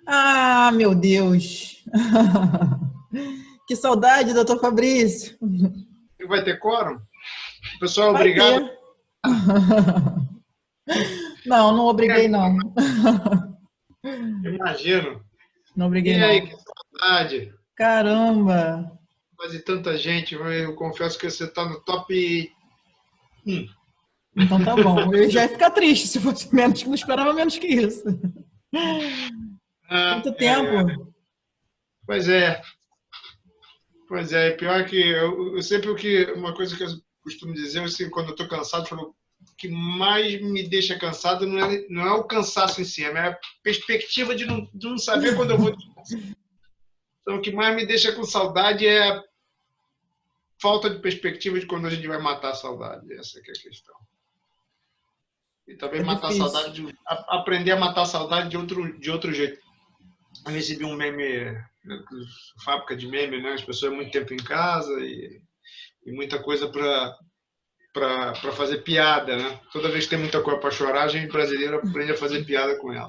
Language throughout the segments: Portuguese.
Ah, meu Deus! Que saudade, doutor Fabrício! Vai ter quórum? Pessoal, Vai obrigado. ter. Não, não obriguei, não. Imagino. Não obriguei, E aí, que não. saudade. Caramba! Quase tanta gente. Eu confesso que você está no top 1. Então tá bom. Eu já ia ficar triste se fosse menos, não esperava menos que isso. Ah, Quanto tempo? pois é, pois é. Pior que eu sempre uma coisa que eu costumo dizer, assim, quando eu estou cansado, eu falo, o que mais me deixa cansado não é o cansaço em si, é a perspectiva de não saber quando eu vou descansar. Então, o que mais me deixa com saudade é a falta de perspectiva de quando a gente vai matar a saudade. Essa que é a questão. E também É matar a difícil. saudade, aprender a matar a saudade de outro jeito. Eu recebi um meme, né, fábrica de meme, né? As pessoas muito tempo em casa e muita coisa para fazer piada, né? Toda vez que tem muita coisa para chorar, a gente brasileiro aprende a fazer piada com ela.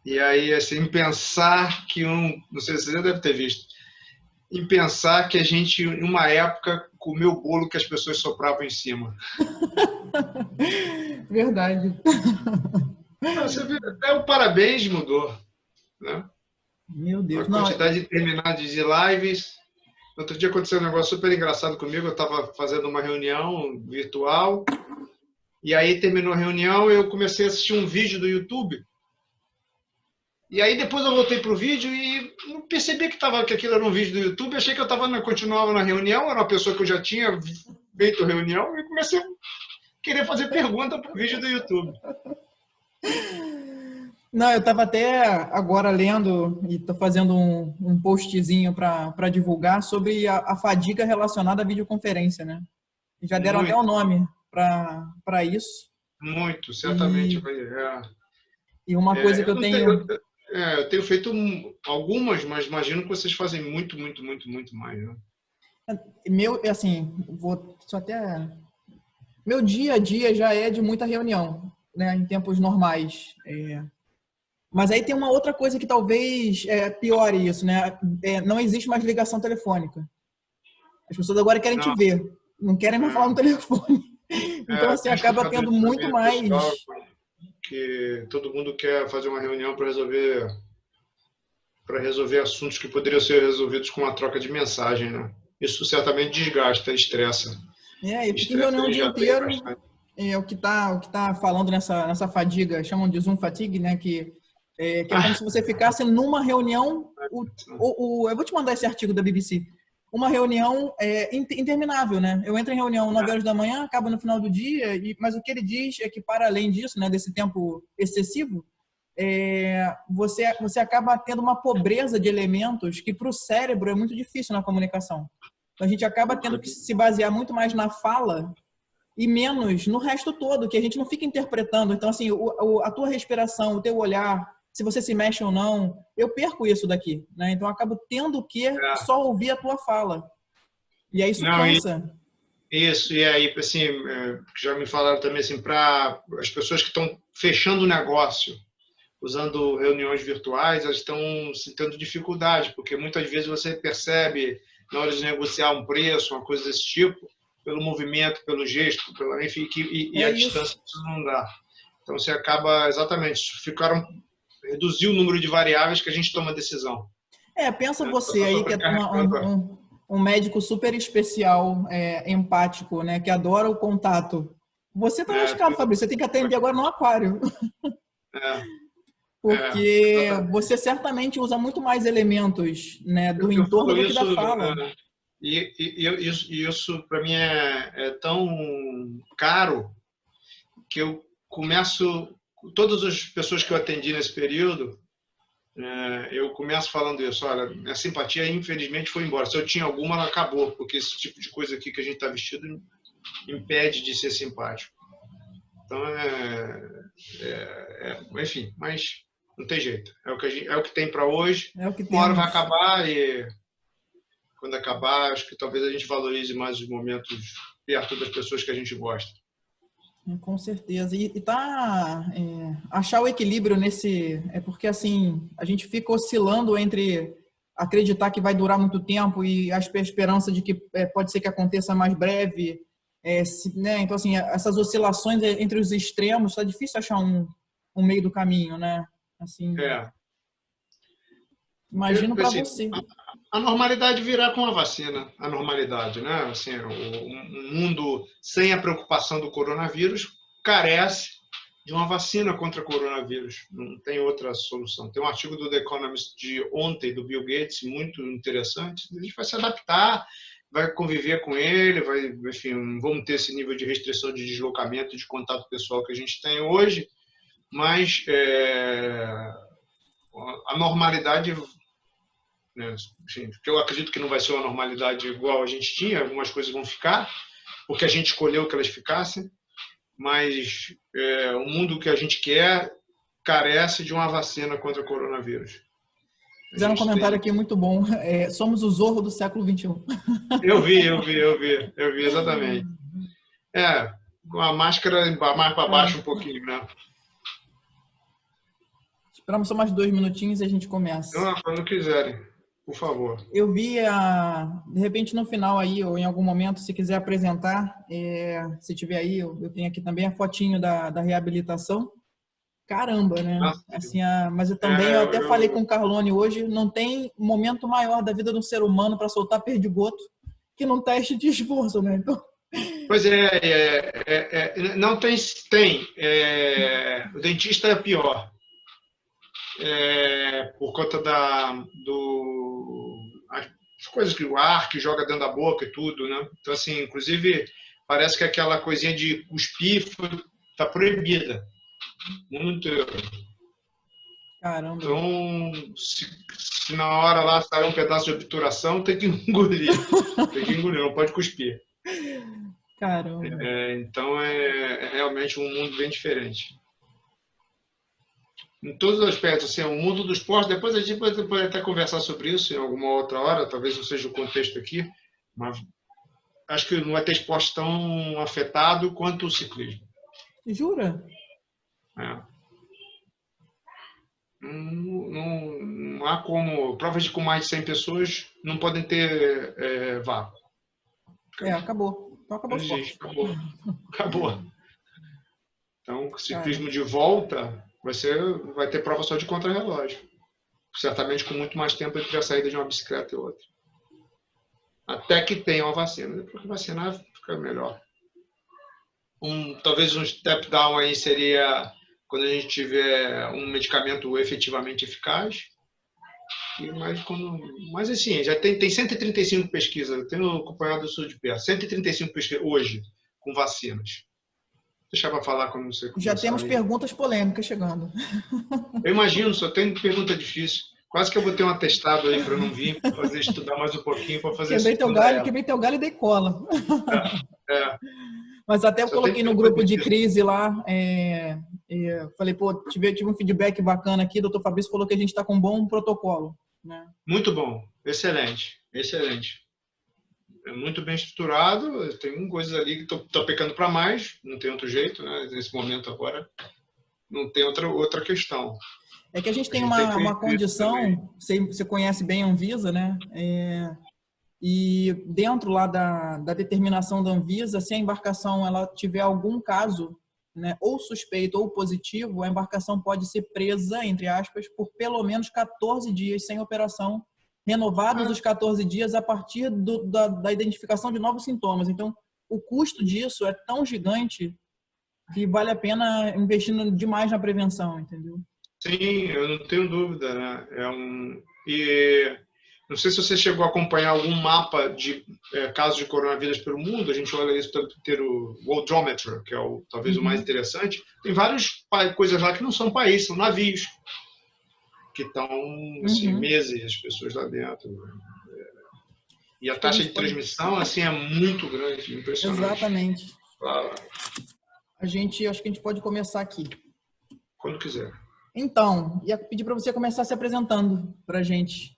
E aí, assim, pensar que não sei se você deve ter visto, em pensar que a gente, em uma época, comeu o bolo que as pessoas sopravam em cima. Verdade. Você vê, até o parabéns mudou, né? Meu A Deus. Não, quantidade de terminados de lives. Outro dia aconteceu um negócio super engraçado comigo. Eu estava fazendo uma reunião virtual e aí terminou a reunião e eu comecei a assistir um vídeo do YouTube. E aí depois eu voltei para o vídeo e não percebi que aquilo era um vídeo do YouTube. Achei que eu continuava na reunião, era uma pessoa que eu já tinha feito reunião e comecei a querer fazer pergunta para o vídeo do YouTube. não, eu estava até agora lendo e estou fazendo um postzinho para divulgar sobre a fadiga relacionada à videoconferência, né? Já deram até o Muito, nome para isso. muito, certamente. E, e uma coisa que Eu eu não tenho, tenho. eu tenho feito algumas, mas imagino que vocês fazem muito, muito, muito, muito mais. Né? Meu, assim, vou só até. Meu dia a dia já é de muita reunião, né? Em tempos normais. Mas aí tem uma outra coisa que talvez piore isso, né? Não existe mais ligação telefônica. As pessoas agora querem te Não, ver, não querem mais falar no telefone. Então, eu assim, tenho acaba escutado tendo isso muito também, pessoal, mais. que todo mundo quer fazer uma reunião para resolver assuntos que poderiam ser resolvidos com uma troca de mensagem, né? Isso certamente desgasta, estressa. Eu fico em Estressa reunião o ele dia já tem inteiro. bastante. O que tá falando nessa fadiga, chamam de Zoom fatigue, né? Que é como se você ficasse numa reunião. Eu vou te mandar esse artigo da BBC. Uma reunião interminável, né? Eu entro em reunião 9 horas da manhã, acaba no final do dia, mas o que ele diz é que, para além disso, né, desse tempo excessivo, você acaba tendo uma pobreza de elementos que, para o cérebro, é muito difícil na comunicação. Então, a gente acaba tendo que se basear muito mais na fala e menos no resto todo, que a gente não fica interpretando. Então, assim, a tua respiração, o teu olhar, se você se mexe ou não, eu perco isso daqui, né? Então, eu acabo tendo que É. só ouvir a tua fala. E aí isso Não, cansa. isso, e aí, assim, já me falaram também, assim, para as pessoas que estão fechando o negócio, usando reuniões virtuais, elas estão tendo dificuldade, porque muitas vezes você percebe, na hora de negociar um preço, uma coisa desse tipo, pelo movimento, pelo gesto, enfim, e É a isso. distância isso não dá. Então você acaba, exatamente, reduziu o número de variáveis que a gente toma decisão. Pensa Né? você Só aí que é sobrecarregando. um médico super especial, empático, né? Que adora o contato. Você tá É, lascado, Fabrício. Você tem que atender agora no aquário. é, Porque exatamente. você certamente usa muito mais elementos, né, do Eu entorno falo do que isso, da fala. isso para mim é tão caro que eu começo, todas as pessoas que eu atendi nesse período, eu começo falando isso, olha, a simpatia infelizmente foi embora. Se eu tinha alguma, ela acabou, porque esse tipo de coisa aqui que a gente está vestido impede de ser simpático. Então, enfim, mas não tem jeito. É o que tem para hoje. É o que Uma hora vai temos. acabar e quando acabar, acho que talvez a gente valorize mais os momentos perto das pessoas que a gente gosta. Com certeza. Achar o equilíbrio nesse. É porque, assim, a gente fica oscilando entre acreditar que vai durar muito tempo e a esperança de que pode ser que aconteça mais breve. Né? Então, assim, essas oscilações entre os extremos, está difícil achar um meio do caminho, né? Assim, É. imagino para Assim, você. a normalidade virá com a vacina, a normalidade, né? Assim, um mundo sem a preocupação do coronavírus carece de uma vacina contra o coronavírus. Não tem outra solução. Tem um artigo do The Economist de ontem, do Bill Gates, muito interessante. A gente vai se adaptar, vai conviver com ele, enfim, vamos ter esse nível de restrição de deslocamento, de contato pessoal que a gente tem hoje, mas a normalidade, né, assim, que eu acredito que não vai ser uma normalidade igual a gente tinha, algumas coisas vão ficar, porque a gente escolheu que elas ficassem, mas o mundo que a gente quer carece de uma vacina contra o coronavírus. Fizeram um comentário aqui muito bom. Somos o Zorro do século XXI. Eu vi, exatamente. Com a máscara mais para baixo um pouquinho, né? Esperamos só mais 2 minutinhos e a gente começa. Não, quando quiserem, por favor. Eu vi, de repente, no final aí, ou em algum momento, se quiser apresentar, se tiver aí, eu tenho aqui também a fotinho da reabilitação. Caramba, né? Assim, mas eu também, eu até falei com o Carlone hoje, não tem momento maior da vida de um ser humano para soltar perdigoto que num teste de esforço, né? Então... Pois não tem. O dentista é pior. Por conta as coisas que o ar que joga dentro da boca e tudo, né? Então, assim, inclusive, parece que aquela coisinha de cuspir está proibida. Muito. Caramba. Então, se na hora lá sair um pedaço de obturação, tem que engolir. Não pode cuspir. Caramba. Então, é realmente um mundo bem diferente. Em todos os aspectos, assim, o mundo do esporte, depois a gente pode até conversar sobre isso em alguma outra hora, talvez não seja o contexto aqui, mas acho que não vai ter esporte tão afetado quanto o ciclismo. Jura? Não há como... Provas com mais de 100 pessoas não podem ter vácuo. Acabou. Então acabou o esporte. Acabou. Então, o ciclismo de volta vai ter prova só de contrarrelógio. Certamente com muito mais tempo entre a saída de uma bicicleta e outra. Até que tenha uma vacina. Depois que vacinar, fica melhor. Talvez um step down aí seria quando a gente tiver um medicamento efetivamente eficaz. Mas assim, já tem 135 pesquisas. Eu tenho acompanhado isso de perto. 135 pesquisas hoje com vacinas. Deixar para falar quando você começar. Já temos perguntas polêmicas chegando. Eu imagino, só tem pergunta difícil. Quase que eu vou ter um atestado aí para não vir, para fazer estudar mais um pouquinho, para fazer quebrei teu galho e dei cola. Mas até eu coloquei no grupo de crise lá, falei, tive um feedback bacana aqui, o doutor Fabrício falou que a gente está com um bom protocolo. Né? Muito bom, excelente. É muito bem estruturado, tem coisas ali que estou pecando para mais, não tem outro jeito, né? Nesse momento agora, não tem outra questão. É que a gente tem uma condição, você conhece bem a Anvisa, né? E dentro lá da determinação da Anvisa, se a embarcação ela tiver algum caso, né, ou suspeito ou positivo, a embarcação pode ser presa, entre aspas, por pelo menos 14 dias sem operação, renovados os 14 dias a partir da identificação de novos sintomas. Então, o custo disso é tão gigante que vale a pena investir demais na prevenção, entendeu? Sim, eu não tenho dúvida, né? E não sei se você chegou a acompanhar algum mapa de casos de coronavírus pelo mundo. A gente olha isso ter o Worldometer, que é talvez o mais interessante. Tem várias coisas lá que não são países, são navios que estão assim, meses as pessoas lá dentro. E a taxa de transmissão assim é muito grande, impressionante. Exatamente. Claro. Acho que a gente pode começar aqui. Quando quiser. Então, ia pedir para você começar se apresentando para a gente.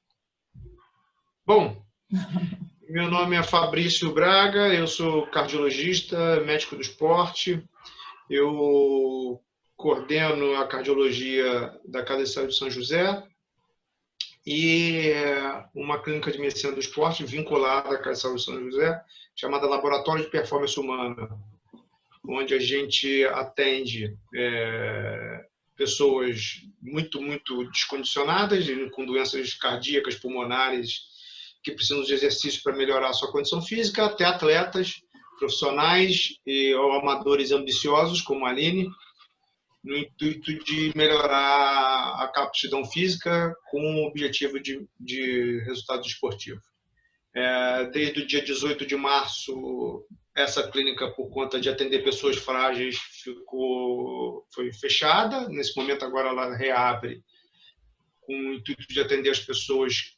Bom, meu nome é Fabrício Braga, eu sou cardiologista, médico do esporte. Eu coordeno a cardiologia da Casa de Saúde de São José e uma clínica de medicina do esporte vinculada à Casa de Saúde de São José, chamada Laboratório de Performance Humana, onde a gente atende pessoas muito descondicionadas, com doenças cardíacas, pulmonares, que precisam de exercício para melhorar a sua condição física, até atletas profissionais ou amadores ambiciosos, como a Aline, no intuito de melhorar a aptidão física com o objetivo de resultado esportivo. Desde o dia 18 de março, essa clínica, por conta de atender pessoas frágeis, foi fechada. Nesse momento, agora ela reabre com o intuito de atender as pessoas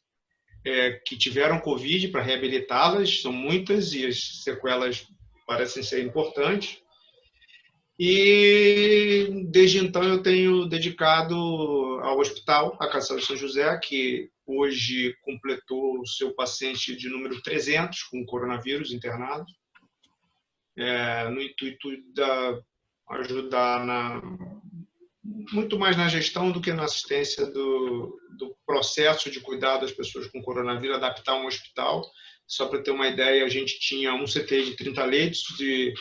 que tiveram Covid, para reabilitá-las. São muitas e as sequelas parecem ser importantes. E desde então eu tenho dedicado ao hospital, a Casa de Saúde de São José, que hoje completou o seu paciente de número 300 com coronavírus internado, no intuito de ajudar muito mais na gestão do que na assistência do processo de cuidado das pessoas com coronavírus, adaptar um hospital. Só para ter uma ideia, a gente tinha um CTI de 30 leitos, de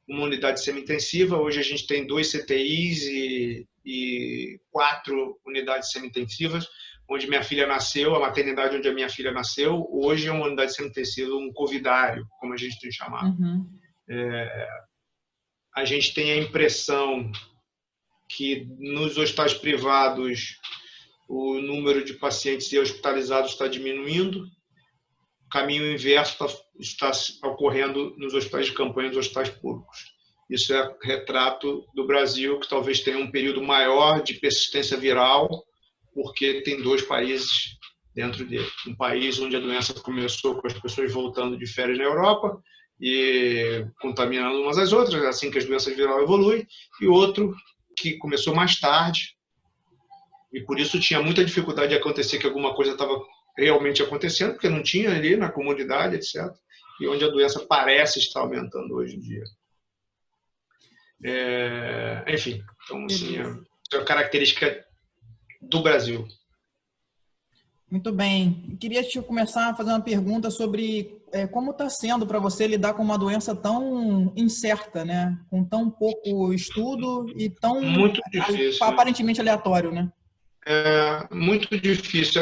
uma unidade semi-intensiva. Hoje a gente tem 2 CTIs e 4 unidades semi-intensivas, onde minha filha nasceu, a maternidade onde a minha filha nasceu, hoje é uma unidade semi-intensiva, um covidário, como a gente tem chamado. Uhum. A gente tem a impressão que nos hospitais privados o número de pacientes hospitalizados está diminuindo. O caminho inverso está ocorrendo nos hospitais de campanha, nos hospitais públicos. Isso é retrato do Brasil, que talvez tenha um período maior de persistência viral, porque tem 2 países dentro dele. Um país onde a doença começou com as pessoas voltando de férias na Europa e contaminando umas às outras, assim que as doenças virais evoluem, e outro que começou mais tarde, e por isso tinha muita dificuldade de acontecer que alguma coisa estava realmente acontecendo, porque não tinha ali na comunidade, etc. E onde a doença parece estar aumentando hoje em dia. Enfim, então, assim, é a característica do Brasil. Muito bem. Queria começar a fazer uma pergunta sobre como está sendo para você lidar com uma doença tão incerta, né? Com tão pouco estudo e tão muito difícil, aparentemente aleatório, né? Muito difícil.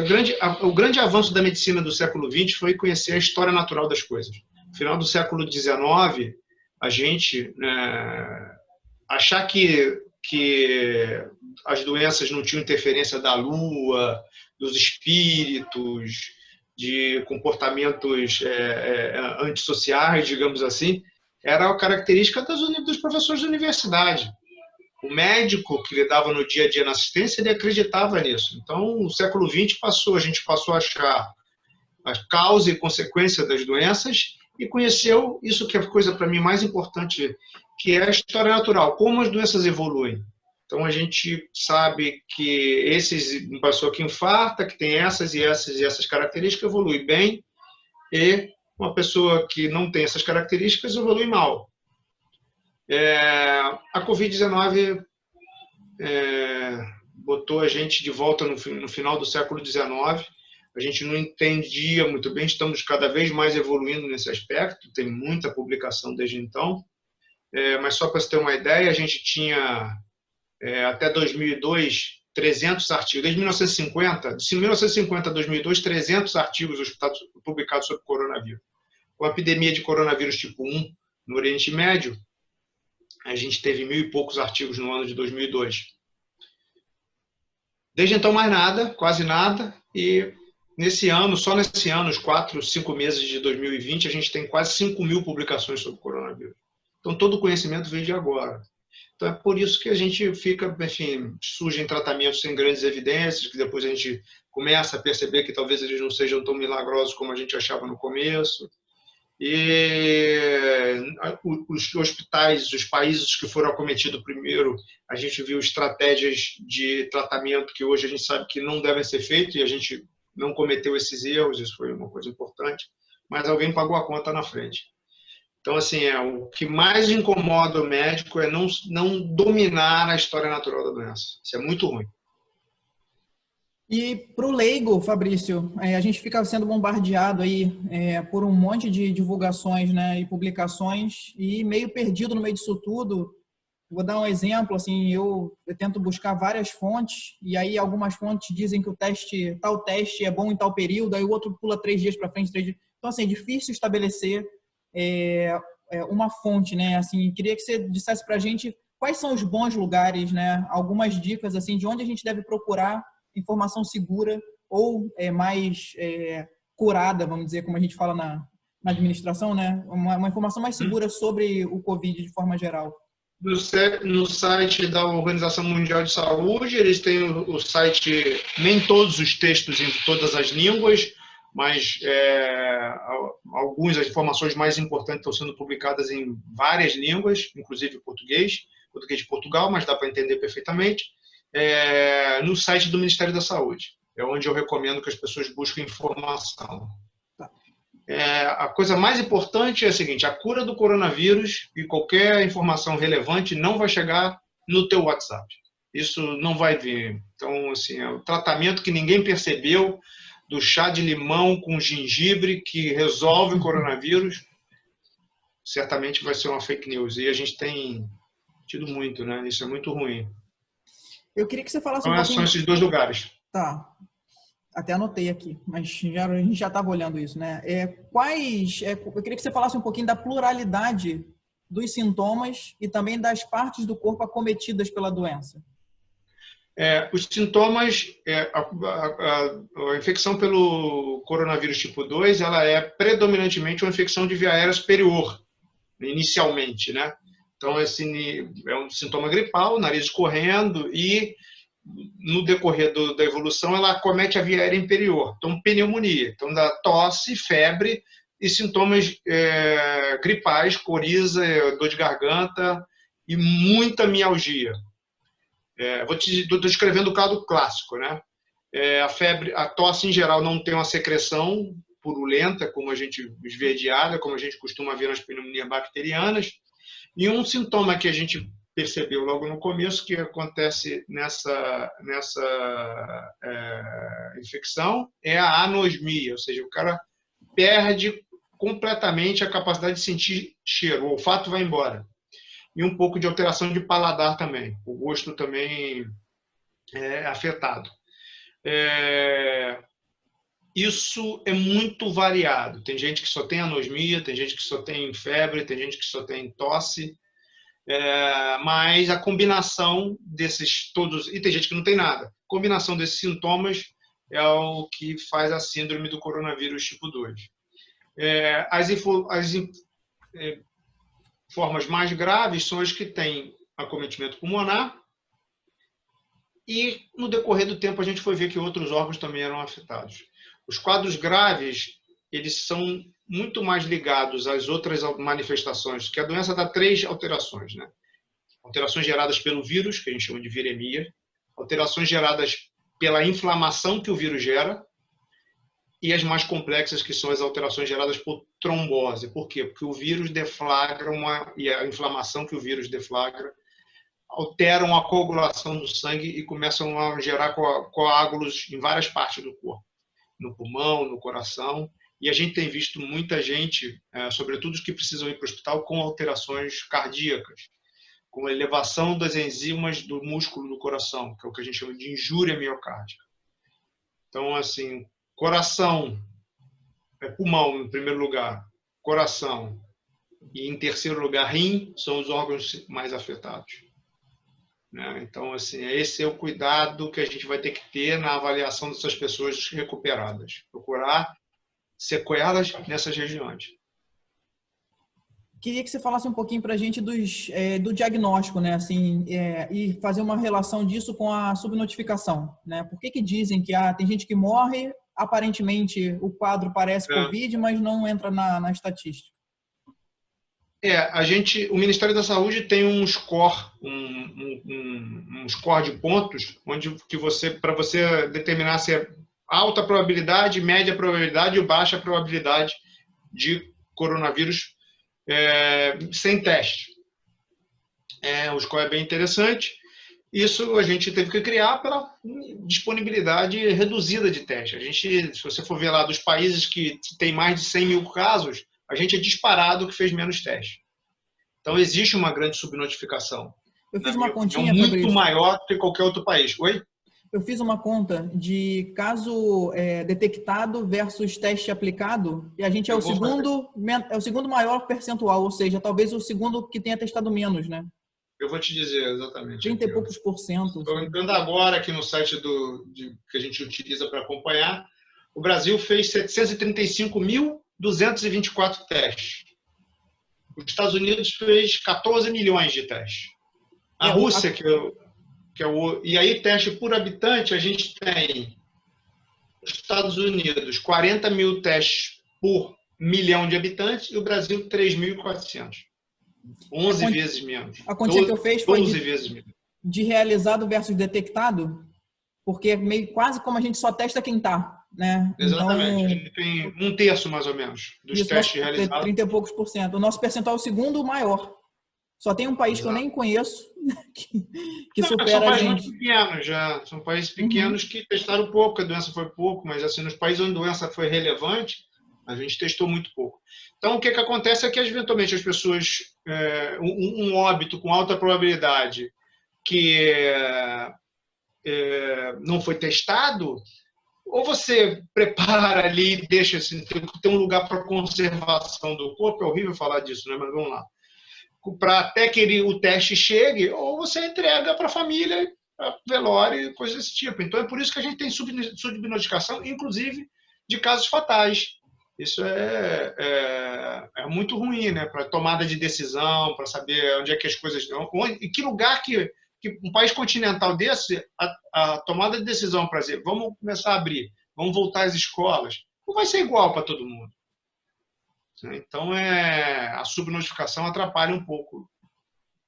O grande avanço da medicina do século XX foi conhecer a história natural das coisas. No final do século XIX, a gente achar que as doenças não tinham interferência da lua, dos espíritos, de comportamentos antissociais, digamos assim, era a característica dos professores da universidade. O médico que lidava no dia a dia na assistência, ele acreditava nisso. Então, no século XX a gente passou a achar a causa e consequência das doenças e conheceu isso que é a coisa para mim mais importante, que é a história natural, como as doenças evoluem. Então, a gente sabe que uma pessoa que infarta, que tem essas e essas características, evolui bem, e uma pessoa que não tem essas características evolui mal. A Covid-19 botou a gente de volta no final do século XIX. A gente não entendia muito bem, estamos cada vez mais evoluindo nesse aspecto, tem muita publicação desde então. Mas só para você ter uma ideia, a gente tinha, até 2002, 300 artigos. Desde 1950, de 1950 a 2002, 300 artigos publicados sobre coronavírus. Com a epidemia de coronavírus tipo 1 no Oriente Médio, a gente teve 1.000 e poucos artigos no ano de 2002. Desde então, mais nada, quase nada. E só nesse ano, os 4, 5 meses de 2020, a gente tem quase 5.000 publicações sobre coronavírus. Então, todo o conhecimento veio de agora. Então, é por isso que a gente fica, enfim, surgem tratamentos sem grandes evidências, que depois a gente começa a perceber que talvez eles não sejam tão milagrosos como a gente achava no começo. E os hospitais, os países que foram acometidos primeiro, a gente viu estratégias de tratamento que hoje a gente sabe que não devem ser feitas e a gente não cometeu esses erros, isso foi uma coisa importante, mas alguém pagou a conta na frente. Então, assim, o que mais incomoda o médico é não dominar a história natural da doença. Isso é muito ruim. E para o leigo, Fabrício, a gente fica sendo bombardeado aí por um monte de divulgações, né, e publicações e meio perdido no meio disso tudo. Vou dar um exemplo, assim, eu tento buscar várias fontes e aí algumas fontes dizem que tal teste é bom em tal período, aí o outro pula 3 dias para frente, 3 dias. Então, assim, é difícil estabelecer é, uma fonte, né? Assim, queria que você dissesse para a gente quais são os bons lugares, né? Algumas dicas, assim, de onde a gente deve procurar informação segura ou mais curada, vamos dizer, como a gente fala na administração, né? Uma informação mais segura sobre o Covid de forma geral. No site da Organização Mundial de Saúde, eles têm o site, nem todos os textos em todas as línguas, mas algumas das informações mais importantes estão sendo publicadas em várias línguas, inclusive português de Portugal, mas dá para entender perfeitamente. No site do Ministério da Saúde, é onde eu recomendo que as pessoas busquem informação. A coisa mais importante é a seguinte: a cura do coronavírus e qualquer informação relevante não vai chegar no teu WhatsApp. Isso não vai vir. Então, assim, é o tratamento que ninguém percebeu do chá de limão com gengibre que resolve o coronavírus, certamente vai ser uma fake news. E a gente tem tido muito, né? Isso é muito ruim. Eu queria que você falasse um Então, pouquinho... são esses dois lugares. Tá. Até anotei aqui, mas a gente já estava olhando isso, né? Eu queria que você falasse um pouquinho da pluralidade dos sintomas e também das partes do corpo acometidas pela doença. Os sintomas, a infecção pelo coronavírus tipo 2, ela é predominantemente uma infecção de via aérea superior, inicialmente, né? Então, esse é um sintoma gripal, nariz escorrendo e no decorrer da evolução, ela acomete a via aérea inferior. Então, pneumonia. Então, dá tosse, febre e sintomas gripais, coriza, dor de garganta e muita mialgia. Estou descrevendo o caso clássico, né? A febre, a tosse em geral não tem uma secreção purulenta, como a gente esverdeada, como a gente costuma ver nas pneumonias bacterianas. E um sintoma que a gente percebeu logo no começo que acontece nessa infecção é a anosmia, ou seja, o cara perde completamente a capacidade de sentir cheiro, o olfato vai embora. E um pouco de alteração de paladar também, o gosto também é afetado. Isso é muito variado. Tem gente que só tem anosmia, tem gente que só tem febre, tem gente que só tem tosse. Mas a combinação desses todos, e tem gente que não tem nada, a combinação desses sintomas é o que faz a síndrome do coronavírus tipo 2. As formas mais graves são as que têm acometimento pulmonar e no decorrer do tempo a gente foi ver que outros órgãos também eram afetados. Os quadros graves, eles são muito mais ligados às outras manifestações, que a doença dá 3 alterações, né? Alterações geradas pelo vírus, que a gente chama de viremia, alterações geradas pela inflamação que o vírus gera, e as mais complexas, que são as alterações geradas por trombose. Por quê? Porque o vírus deflagra e a inflamação que o vírus deflagra alteram a coagulação do sangue e começam a gerar coágulos em várias partes do corpo, no pulmão, no coração. E a gente tem visto muita gente, sobretudo os que precisam ir para o hospital, com alterações cardíacas, com elevação das enzimas do músculo do coração, que é o que a gente chama de injúria miocárdica. Então, assim, coração, pulmão em primeiro lugar, coração e em terceiro lugar rim são os órgãos mais afetados. Então, assim, esse é o cuidado que a gente vai ter que ter na avaliação dessas pessoas recuperadas. Procurar sequelas nessas regiões. Queria que você falasse um pouquinho para a gente do diagnóstico, né? Assim, e fazer uma relação disso com a subnotificação, né? Por que dizem que tem gente que morre, aparentemente o quadro parece Covid, mas não entra na estatística? O Ministério da Saúde tem um score, um score de pontos, onde para você determinar se é alta probabilidade, média probabilidade ou baixa probabilidade de coronavírus sem teste. O score é bem interessante. Isso a gente teve que criar pela disponibilidade reduzida de teste. A gente, se você for ver lá dos países que tem mais de 100 mil casos, a gente é disparado que fez menos teste. Então, existe uma grande subnotificação. Eu fiz uma continha, muito Fabrício, maior que qualquer outro país. Oi? Eu fiz uma conta de caso detectado versus teste aplicado, e a gente é o segundo maior percentual, ou seja, talvez o segundo que tenha testado menos, né? Eu vou te dizer exatamente. 30 e poucos por cento. Estou entrando agora aqui no site que a gente utiliza para acompanhar. O Brasil fez 735.224 testes. Os Estados Unidos fez 14 milhões de testes. A Rússia, e aí teste por habitante, a gente tem nos Estados Unidos 40 mil testes por milhão de habitantes e o Brasil 3.400. 11 vezes menos. A continha que eu fiz foi 12 vezes menos. De realizado versus detectado, porque é meio quase como a gente só testa quem está, né? Exatamente. Então, a gente tem 1/3 mais ou menos dos testes realizados. 30 e poucos por cento. O nosso percentual é o segundo maior. Só tem um país que eu nem conheço que supera a gente. São países muito pequenos já. São países pequenos que testaram pouco, a doença foi pouco, mas assim, nos países onde a doença foi relevante, a gente testou muito pouco. Então, o que acontece é que, eventualmente, as pessoas, um óbito com alta probabilidade que não foi testado, ou você prepara ali e deixa assim, ter um lugar para conservação do corpo, é horrível falar disso, né? Mas vamos lá. Para até que o teste chegue, ou você entrega para a família, para velório e coisas desse tipo. Então, é por isso que a gente tem subnotificação, inclusive, de casos fatais. Isso é muito ruim, né? Para tomada de decisão, para saber onde é que as coisas estão. Em que lugar que um país continental desse, a tomada de decisão para dizer vamos começar a abrir, vamos voltar às escolas, não vai ser igual para todo mundo. Então, a subnotificação atrapalha um pouco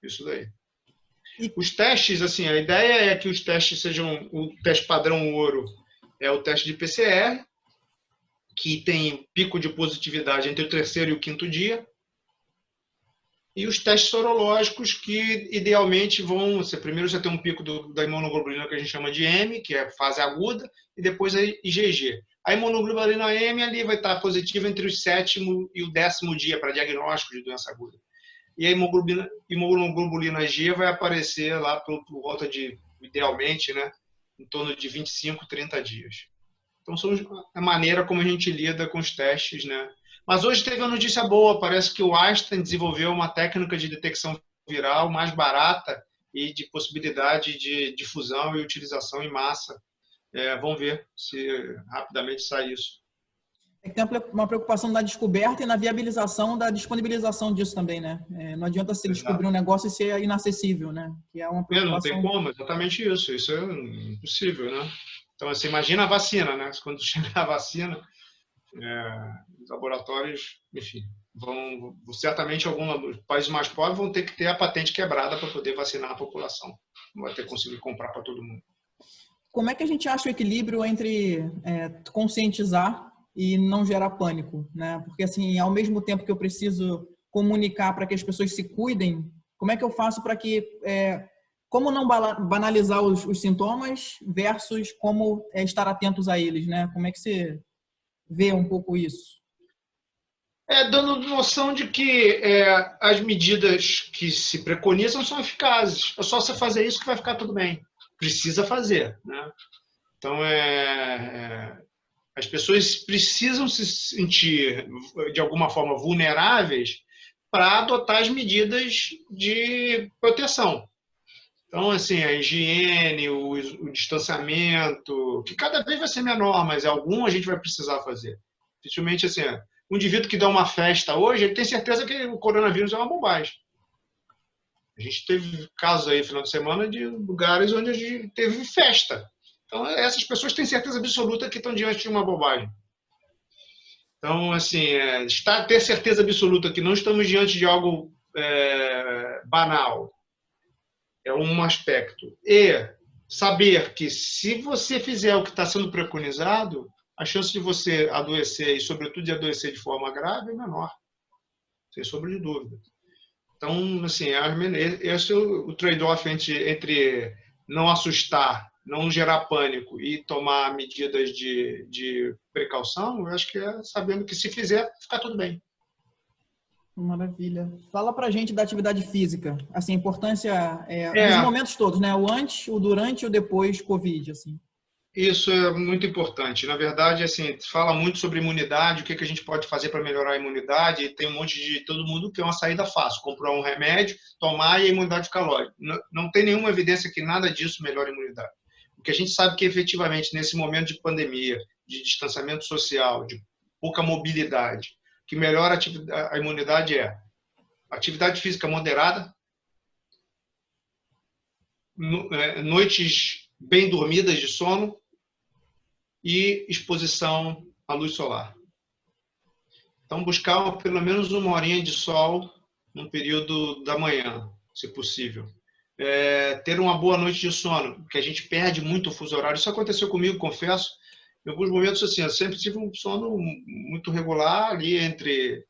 isso daí. Os testes, assim, a ideia é que os testes sejam o teste padrão ouro, é o teste de PCR, que tem pico de positividade entre o 3º e o 5º dia, e os testes sorológicos que, idealmente, primeiro você tem um pico da imunoglobulina que a gente chama de M, que é fase aguda, e depois a IgG. A imunoglobulina M ali vai estar positiva entre o 7º e o 10º dia para diagnóstico de doença aguda. E a imunoglobulina G vai aparecer lá por volta de, idealmente, né, em torno de 25, 30 dias. Então, são a maneira como a gente lida com os testes, né? Mas hoje teve uma notícia boa, parece que o Einstein desenvolveu uma técnica de detecção viral mais barata e de possibilidade de difusão e utilização em massa. Vamos ver se rapidamente sai isso. Tem uma preocupação na descoberta e na viabilização da disponibilização disso também, né? Não adianta você descobrir um negócio e ser inacessível, né? Que é uma preocupação... Não tem como, exatamente isso. Isso é impossível, né? Então, você imagina a vacina, né? Quando chegar a vacina, os laboratórios, enfim, certamente alguns países mais pobres vão ter que ter a patente quebrada para poder vacinar a população. Não vai ter conseguido comprar para todo mundo. Como é que a gente acha o equilíbrio entre conscientizar e não gerar pânico, né? Porque, assim, ao mesmo tempo que eu preciso comunicar para que as pessoas se cuidem, como é que eu faço para que... como não banalizar os sintomas versus como estar atentos a eles, né? Como é que você vê um pouco isso? Dando noção de que as medidas que se preconizam são eficazes. É só você fazer isso que vai ficar tudo bem. Precisa fazer, né? Então, as pessoas precisam se sentir, de alguma forma, vulneráveis para adotar as medidas de proteção. Então, assim, a higiene, o distanciamento, que cada vez vai ser menor, mas algum a gente vai precisar fazer. Principalmente, assim, um indivíduo que dá uma festa hoje, ele tem certeza que o coronavírus é uma bobagem. A gente teve casos aí, final de semana, de lugares onde a gente teve festa. Então, essas pessoas têm certeza absoluta que estão diante de uma bobagem. Então, assim, ter certeza absoluta que não estamos diante de algo banal é um aspecto. E saber que se você fizer o que está sendo preconizado, a chance de você adoecer, e sobretudo de adoecer de forma grave, é menor. sem sombra de dúvida. Então, assim, esse é o trade-off entre não assustar, não gerar pânico e tomar medidas de precaução. Eu acho que é sabendo que se fizer, fica tudo bem. Maravilha. Fala pra gente da atividade física, assim, a importância dos momentos todos, né? O antes, o durante e o depois Covid, assim. Isso é muito importante. Na verdade, assim, fala muito sobre imunidade, o que a gente pode fazer para melhorar a imunidade. E tem um monte de todo mundo que é uma saída fácil, comprar um remédio, tomar e a imunidade fica lógica. Não tem nenhuma evidência que nada disso melhora a imunidade. O que a gente sabe que efetivamente nesse momento de pandemia, de distanciamento social, de pouca mobilidade, que melhora a imunidade é atividade física moderada, noites bem dormidas de sono e exposição à luz solar. Então, buscar pelo menos uma horinha de sol no período da manhã, se possível. Ter uma boa noite de sono, porque a gente perde muito o fuso horário. Isso aconteceu comigo, confesso. Em alguns momentos, assim, eu sempre tive um sono muito regular, ali entre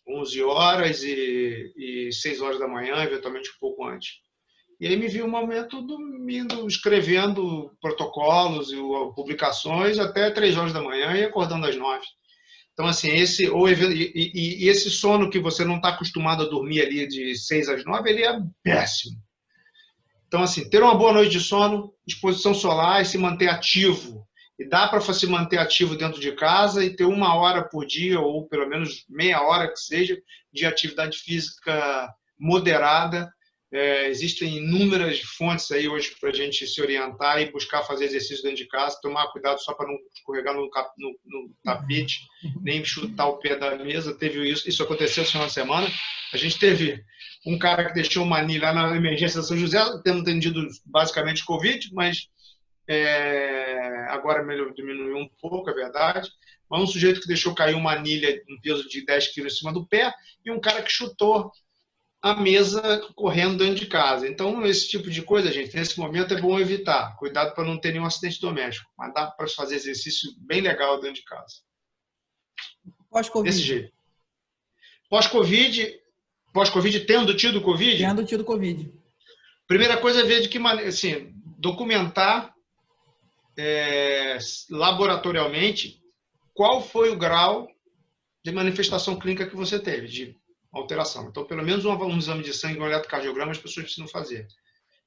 11 horas e 6 horas da manhã, eventualmente um pouco antes. E aí me vi um momento dormindo, escrevendo protocolos e publicações até 3 horas da manhã e acordando às 9. Então, assim, esse sono que você não está acostumado a dormir ali de 6 às 9, ele é péssimo. Então, assim, ter uma boa noite de sono, exposição solar e se manter ativo. E dá para se manter ativo dentro de casa e ter 1 hora por dia, ou pelo menos meia hora que seja, de atividade física moderada. Existem inúmeras fontes aí hoje para a gente se orientar e buscar fazer exercício dentro de casa, tomar cuidado só para não escorregar no tapete, nem chutar o pé da mesa. Teve isso aconteceu esse final de semana. A gente teve um cara que deixou uma anilha lá na emergência da São José, tendo atendido basicamente Covid, mas agora diminuiu um pouco, é verdade. Mas um sujeito que deixou cair uma anilha, um peso de 10 quilos em cima do pé, e um cara que chutou a mesa correndo dentro de casa. Então, esse tipo de coisa, gente, nesse momento é bom evitar. Cuidado para não ter nenhum acidente doméstico. Mas dá para fazer exercício bem legal dentro de casa. Pós-Covid. Desse jeito. Pós-Covid, tendo tido Covid? Tendo tido Covid. Primeira coisa é ver de que maneira, assim, documentar laboratorialmente qual foi o grau de manifestação clínica que você teve, de alteração. Então, pelo menos um exame de sangue, um eletrocardiograma, as pessoas precisam fazer.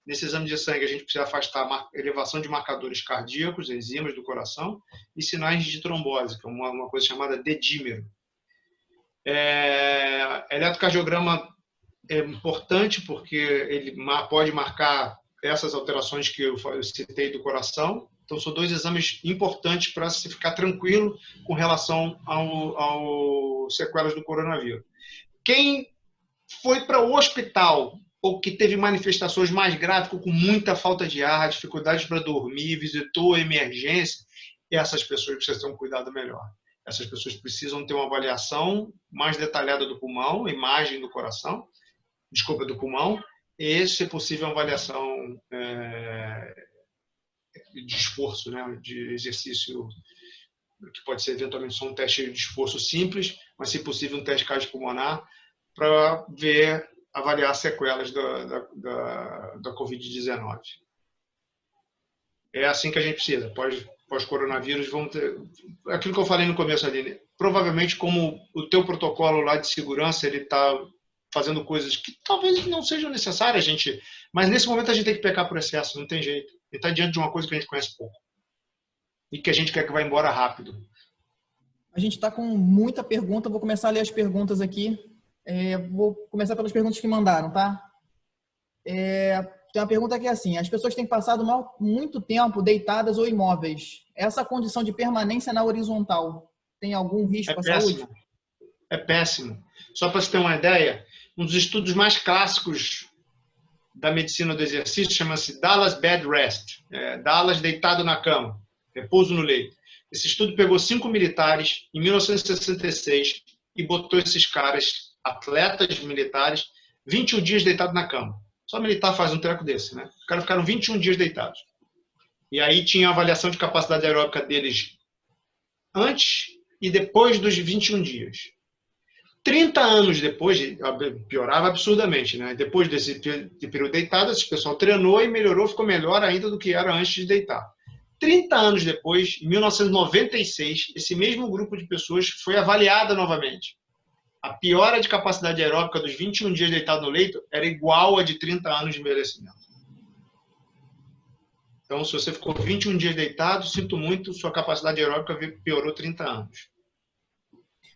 Nesse exame de sangue, a gente precisa afastar a elevação de marcadores cardíacos, enzimas do coração, e sinais de trombose, que é uma coisa chamada dedímero. Eletrocardiograma é importante porque ele pode marcar essas alterações que eu citei do coração. Então, são 2 exames importantes para se ficar tranquilo com relação ao sequelas do coronavírus. Quem foi para o hospital ou que teve manifestações mais graves, com muita falta de ar, dificuldades para dormir, visitou a emergência, essas pessoas precisam ter um cuidado melhor. Essas pessoas precisam ter uma avaliação mais detalhada do pulmão, imagem do coração, do pulmão, e, se possível, uma avaliação de esforço, né, de exercício, que pode ser eventualmente só um teste de esforço simples, mas, se possível, um teste cardiopulmonar, para avaliar sequelas da Covid-19. É assim que a gente precisa. Pós-coronavírus, vamos ter aquilo que eu falei no começo ali, né? Provavelmente, como o teu protocolo lá de segurança, ele está fazendo coisas que talvez não sejam necessárias, mas nesse momento a gente tem que pecar por excesso, não tem jeito. Ele está diante de uma coisa que a gente conhece pouco e que a gente quer que vá embora rápido. A gente está com muita pergunta, vou começar a ler as perguntas aqui. Vou começar pelas perguntas que mandaram, tá? Tem uma pergunta que é assim: as pessoas têm passado muito tempo deitadas ou imóveis. Essa condição de permanência na horizontal tem algum risco para a saúde? É péssimo. Só para você ter uma ideia, um dos estudos mais clássicos da medicina do exercício chama-se Dallas Bed Rest. Dallas deitado na cama, repouso no leito. Esse estudo pegou 5 militares em 1966 e botou esses caras, atletas militares, 21 dias deitados na cama. Só militar faz um treco desse, né? Os caras ficaram 21 dias deitados. E aí tinha a avaliação de capacidade aeróbica deles antes e depois dos 21 dias. 30 anos depois, piorava absurdamente, né? Depois desse período deitado, esse pessoal treinou e melhorou, ficou melhor ainda do que era antes de deitar. 30 anos depois, em 1996, esse mesmo grupo de pessoas foi avaliada novamente. A piora de capacidade aeróbica dos 21 dias deitado no leito era igual a de 30 anos de envelhecimento. Então, se você ficou 21 dias deitado, sinto muito, sua capacidade aeróbica piorou 30 anos.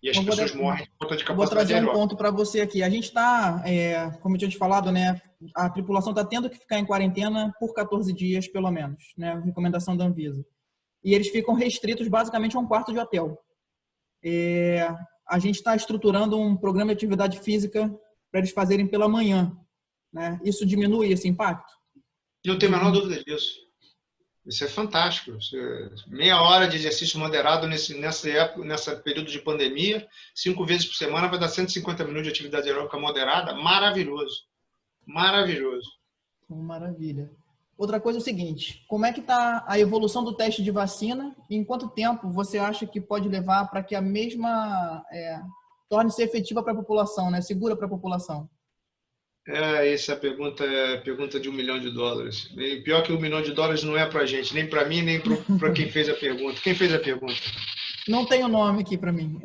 E as pessoas morrem por conta de capacidade vou trazer aeróbica. Um ponto para você aqui. A gente está, como eu tinha te falado, né? A tripulação está tendo que ficar em quarentena por 14 dias, pelo menos, né? Recomendação da Anvisa. E eles ficam restritos basicamente a um quarto de hotel. A gente está estruturando um programa de atividade física para eles fazerem pela manhã, né? Isso diminui esse impacto? Não tenho a menor dúvida disso. Isso é fantástico. Meia hora de exercício moderado nessa período de pandemia, 5 vezes por semana, vai dar 150 minutos de atividade aeróbica moderada. Maravilhoso. Maravilhoso. Maravilha. Outra coisa é o seguinte, como é que está a evolução do teste de vacina? E em quanto tempo você acha que pode levar para que a mesma torne-se efetiva para a população, né? Segura para a população? Essa pergunta é a pergunta de $1 milhão. E pior que $1 milhão não é para a gente, nem para mim, nem para quem fez a pergunta. Quem fez a pergunta? Não tem o nome aqui para mim.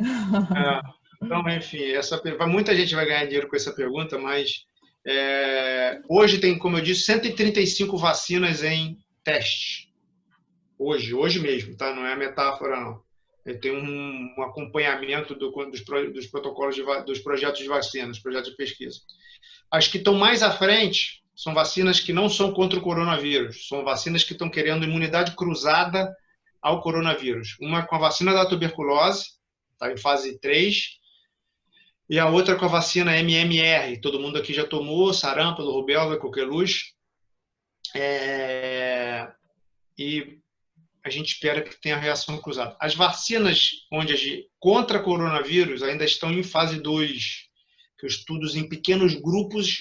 Então, enfim, muita gente vai ganhar dinheiro com essa pergunta, mas hoje tem, como eu disse, 135 vacinas em teste. Hoje mesmo, tá? Não é metáfora, não. Tem um acompanhamento dos protocolos, dos projetos de vacinas, projetos de pesquisa. As que estão mais à frente são vacinas que não são contra o coronavírus, são vacinas que estão querendo imunidade cruzada ao coronavírus. Uma com a vacina da tuberculose, está em fase 3, e a outra com a vacina MMR. Todo mundo aqui já tomou, sarampo, rubéola, coqueluche. E a gente espera que tenha reação cruzada. As vacinas contra coronavírus ainda estão em fase 2, que estudos em pequenos grupos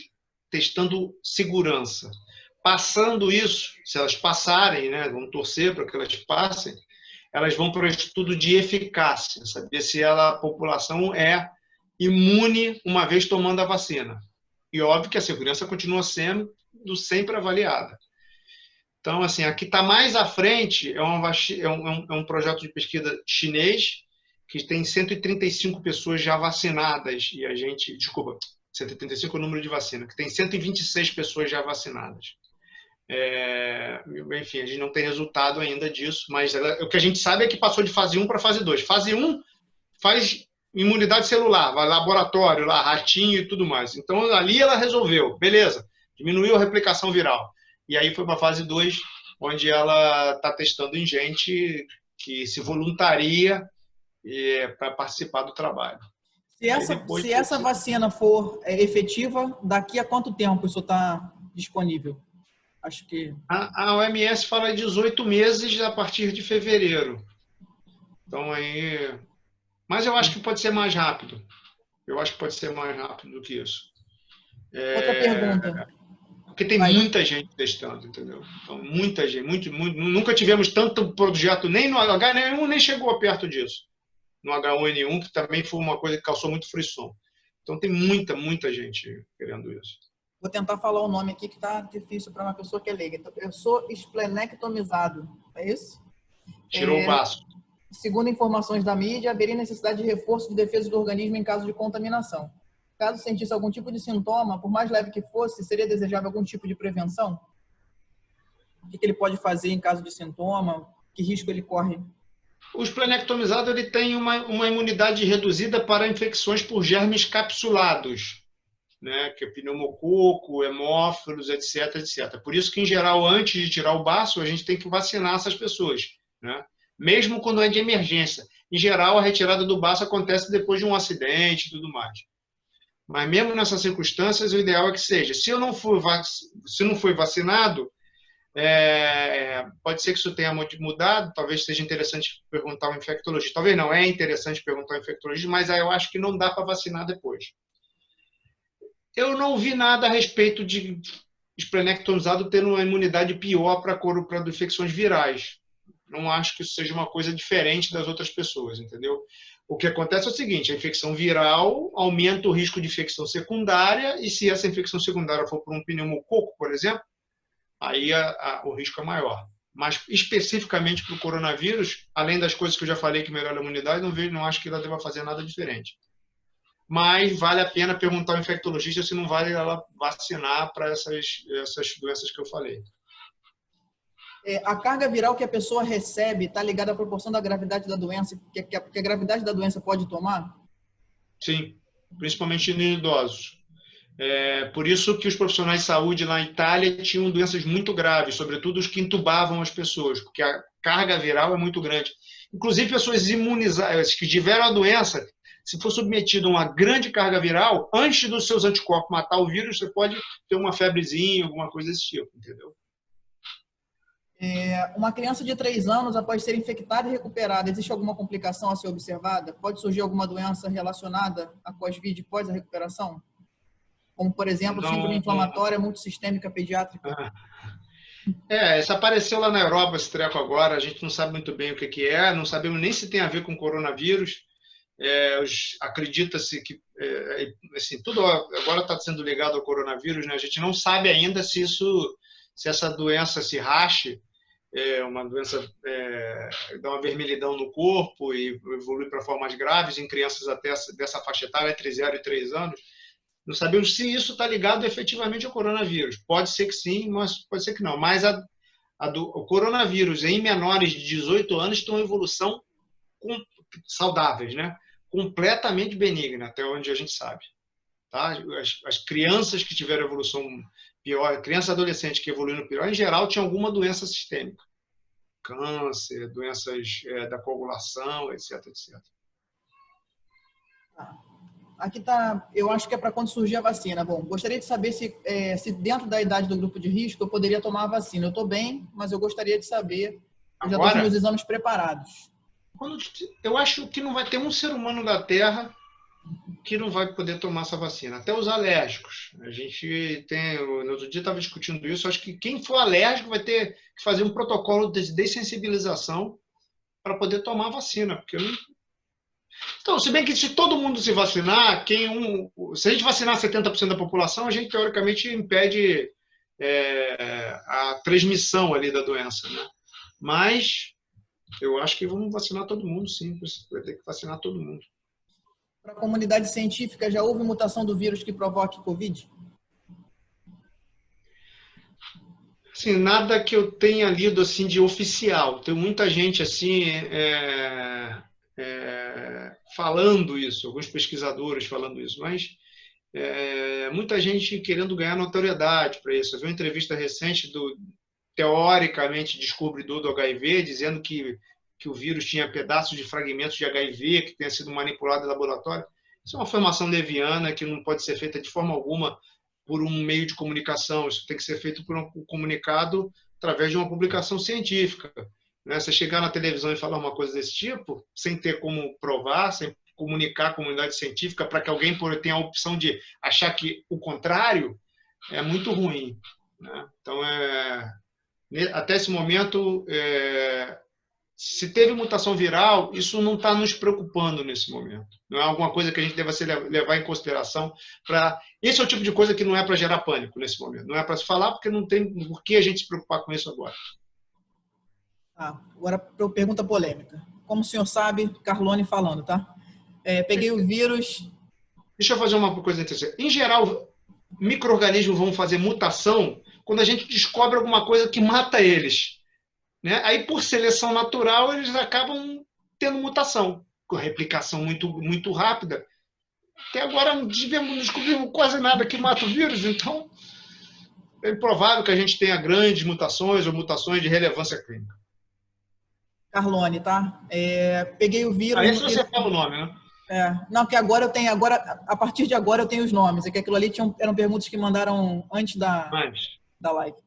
testando segurança. Passando isso, se elas passarem, né, vamos torcer para que elas passem, elas vão para o estudo de eficácia, saber se a população é imune uma vez tomando a vacina. E óbvio que a segurança continua sendo sempre avaliada. Então, assim, a que está mais à frente é um projeto de pesquisa chinês, que tem 135 pessoas já vacinadas, e 135 é o número de vacina, que tem 126 pessoas já vacinadas. Enfim, a gente não tem resultado ainda disso, mas o que a gente sabe é que passou de fase 1 para fase 2. Fase 1 faz imunidade celular, vai laboratório, lá, ratinho e tudo mais. Então, ali ela resolveu, beleza, diminuiu a replicação viral. E aí foi para a fase 2, onde ela está testando em gente que se voluntaria para participar do trabalho. Se essa vacina for efetiva, daqui a quanto tempo isso está disponível? Acho que... A OMS fala 18 meses a partir de fevereiro. Então, aí... Mas eu acho que pode ser mais rápido. Eu acho que pode ser mais rápido do que isso. Outra pergunta. Porque tem muita gente testando, entendeu? Então, muita gente. Nunca tivemos tanto projeto, nem no H1N1, nem chegou perto disso. No H1N1, que também foi uma coisa que causou muito frisson. Então, tem muita gente querendo isso. Vou tentar falar o nome aqui, que está difícil para uma pessoa que é leiga. Eu sou esplenectomizado, é isso? Tirou o baço. Segundo informações da mídia, haveria necessidade de reforço de defesa do organismo em caso de contaminação. Caso sentisse algum tipo de sintoma, por mais leve que fosse, seria desejável algum tipo de prevenção? O que ele pode fazer em caso de sintoma? Que risco ele corre? O esplenectomizado ele tem uma imunidade reduzida para infecções por germes capsulados, né? Que é pneumococo, hemófilos, etc. Por isso que, em geral, antes de tirar o baço, a gente tem que vacinar essas pessoas, né? Mesmo quando é de emergência. Em geral, a retirada do baço acontece depois de um acidente e tudo mais. Mas mesmo nessas circunstâncias, o ideal é que seja. Se não foi vacinado, pode ser que isso tenha mudado, talvez seja interessante perguntar ao infectologista. Talvez não, é interessante perguntar ao infectologista, mas eu acho que não dá para vacinar depois. Eu não vi nada a respeito de esplenectomizado tendo uma imunidade pior para infecções virais. Não acho que isso seja uma coisa diferente das outras pessoas, entendeu? O que acontece é o seguinte, a infecção viral aumenta o risco de infecção secundária e se essa infecção secundária for por um pneumococo, por exemplo, aí o risco é maior. Mas especificamente para o coronavírus, além das coisas que eu já falei que melhora a imunidade, não acho que ela deva fazer nada diferente. Mas vale a pena perguntar ao infectologista se não vale ela vacinar para essas doenças que eu falei. A carga viral que a pessoa recebe está ligada à proporção da gravidade da doença, que a gravidade da doença pode tomar? Sim, principalmente em idosos. Por isso que os profissionais de saúde na Itália tinham doenças muito graves, sobretudo os que intubavam as pessoas, porque a carga viral é muito grande. Inclusive, pessoas imunizadas, que tiveram a doença, se for submetido a uma grande carga viral, antes dos seus anticorpos matar o vírus, você pode ter uma febrezinha, alguma coisa desse tipo, entendeu? Uma criança de 3 anos, após ser infectada e recuperada, existe alguma complicação a ser observada? Pode surgir alguma doença relacionada à pós-Covid após a recuperação? Como, por exemplo, síndrome inflamatória multissistêmica pediátrica? Essa apareceu lá na Europa, esse treco agora, a gente não sabe muito bem o que é, não sabemos nem se tem a ver com coronavírus. Acredita-se que assim, tudo agora está sendo ligado ao coronavírus, né? A gente não sabe ainda se essa doença se rache, uma doença dá uma vermelhidão no corpo e evolui para formas graves em crianças até dessa faixa etária, entre 0 e 3 anos. Não sabemos se isso está ligado efetivamente ao coronavírus. Pode ser que sim, mas pode ser que não. Mas o coronavírus em menores de 18 anos estão em evolução saudáveis, né? Completamente benigna, até onde a gente sabe. Tá? As crianças que tiveram evolução pior, criança e adolescente que evoluíram pior, em geral, tinham alguma doença sistêmica. Câncer, doenças da coagulação, etc, etc. Aqui está, eu acho que é para quando surgir a vacina. Bom, gostaria de saber se dentro da idade do grupo de risco eu poderia tomar a vacina. Eu estou bem, mas eu gostaria de saber. Eu já estou com meus exames preparados. Eu acho que não vai ter um ser humano da Terra que não vai poder tomar essa vacina. Até os alérgicos. A gente tem, no outro dia estava discutindo isso, acho que quem for alérgico vai ter que fazer um protocolo de dessensibilização para poder tomar a vacina, porque Então, se bem que se todo mundo se vacinar, se a gente vacinar 70% da população, a gente teoricamente impede a transmissão ali da doença, né? Mas eu acho que vamos vacinar todo mundo, sim. Vai ter que vacinar todo mundo. Para a comunidade científica, já houve mutação do vírus que provoque Covid? Assim, nada que eu tenha lido assim de oficial. Tem muita gente assim falando isso, alguns pesquisadores falando isso, mas muita gente querendo ganhar notoriedade para isso. Eu vi uma entrevista recente do teoricamente descobridor do HIV dizendo que o vírus tinha pedaços de fragmentos de HIV que tenha sido manipulado em laboratório. Isso é uma afirmação leviana que não pode ser feita de forma alguma por um meio de comunicação. Isso tem que ser feito por um comunicado através de uma publicação científica. Você chegar na televisão e falar uma coisa desse tipo, sem ter como provar, sem comunicar à comunidade científica para que alguém tenha a opção de achar que o contrário, é muito ruim. Então, até esse momento, se teve mutação viral, isso não está nos preocupando nesse momento. Não é alguma coisa que a gente deva levar em consideração. Esse é o tipo de coisa que não é para gerar pânico nesse momento. Não é para se falar, porque não tem por que a gente se preocupar com isso agora. Agora, pergunta polêmica. Como o senhor sabe, Carlone falando, tá? Peguei o vírus... Deixa eu fazer uma coisa interessante. Em geral, micro-organismos vão fazer mutação quando a gente descobre alguma coisa que mata eles. Né? Aí, por seleção natural, eles acabam tendo mutação, com replicação muito, muito rápida. Até agora não descobrimos quase nada que mata o vírus, então é improvável que a gente tenha grandes mutações ou mutações de relevância clínica. Carlone, tá? Peguei o vírus... Aí você fala o nome, né? Não, que agora eu tenho, a partir de agora eu tenho os nomes. É que aquilo ali eram perguntas que mandaram antes da live.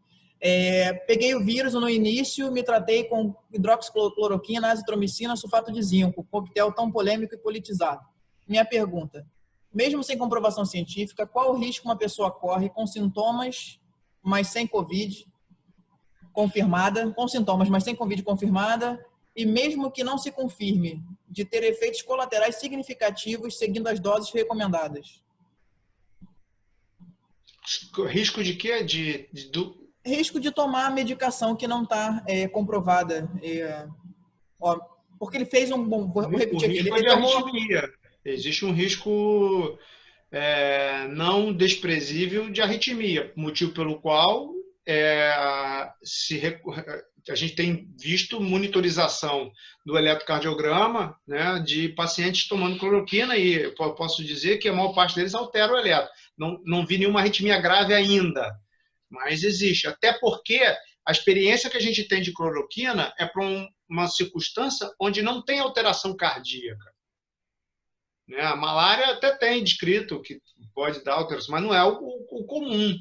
Peguei o vírus no início, me tratei com hidroxicloroquina, azitromicina, sulfato de zinco, coquetel tão polêmico e politizado. Minha pergunta, mesmo sem comprovação científica, qual o risco uma pessoa corre com sintomas, mas sem Covid confirmada, com sintomas, mas sem Covid confirmada, e mesmo que não se confirme, de ter efeitos colaterais significativos seguindo as doses recomendadas. Risco de quê? Risco de tomar medicação que não está comprovada. Porque ele fez vou O repetir aqui, risco é ele de tomou... arritmia. Existe um risco não desprezível de arritmia, motivo pelo qual a gente tem visto monitorização do eletrocardiograma, né, de pacientes tomando cloroquina, e eu posso dizer que a maior parte deles altera o eletro. Não vi nenhuma arritmia grave ainda, mas existe. Até porque a experiência que a gente tem de cloroquina é para uma circunstância onde não tem alteração cardíaca. Né? A malária até tem descrito que pode dar alteração, mas não é o comum.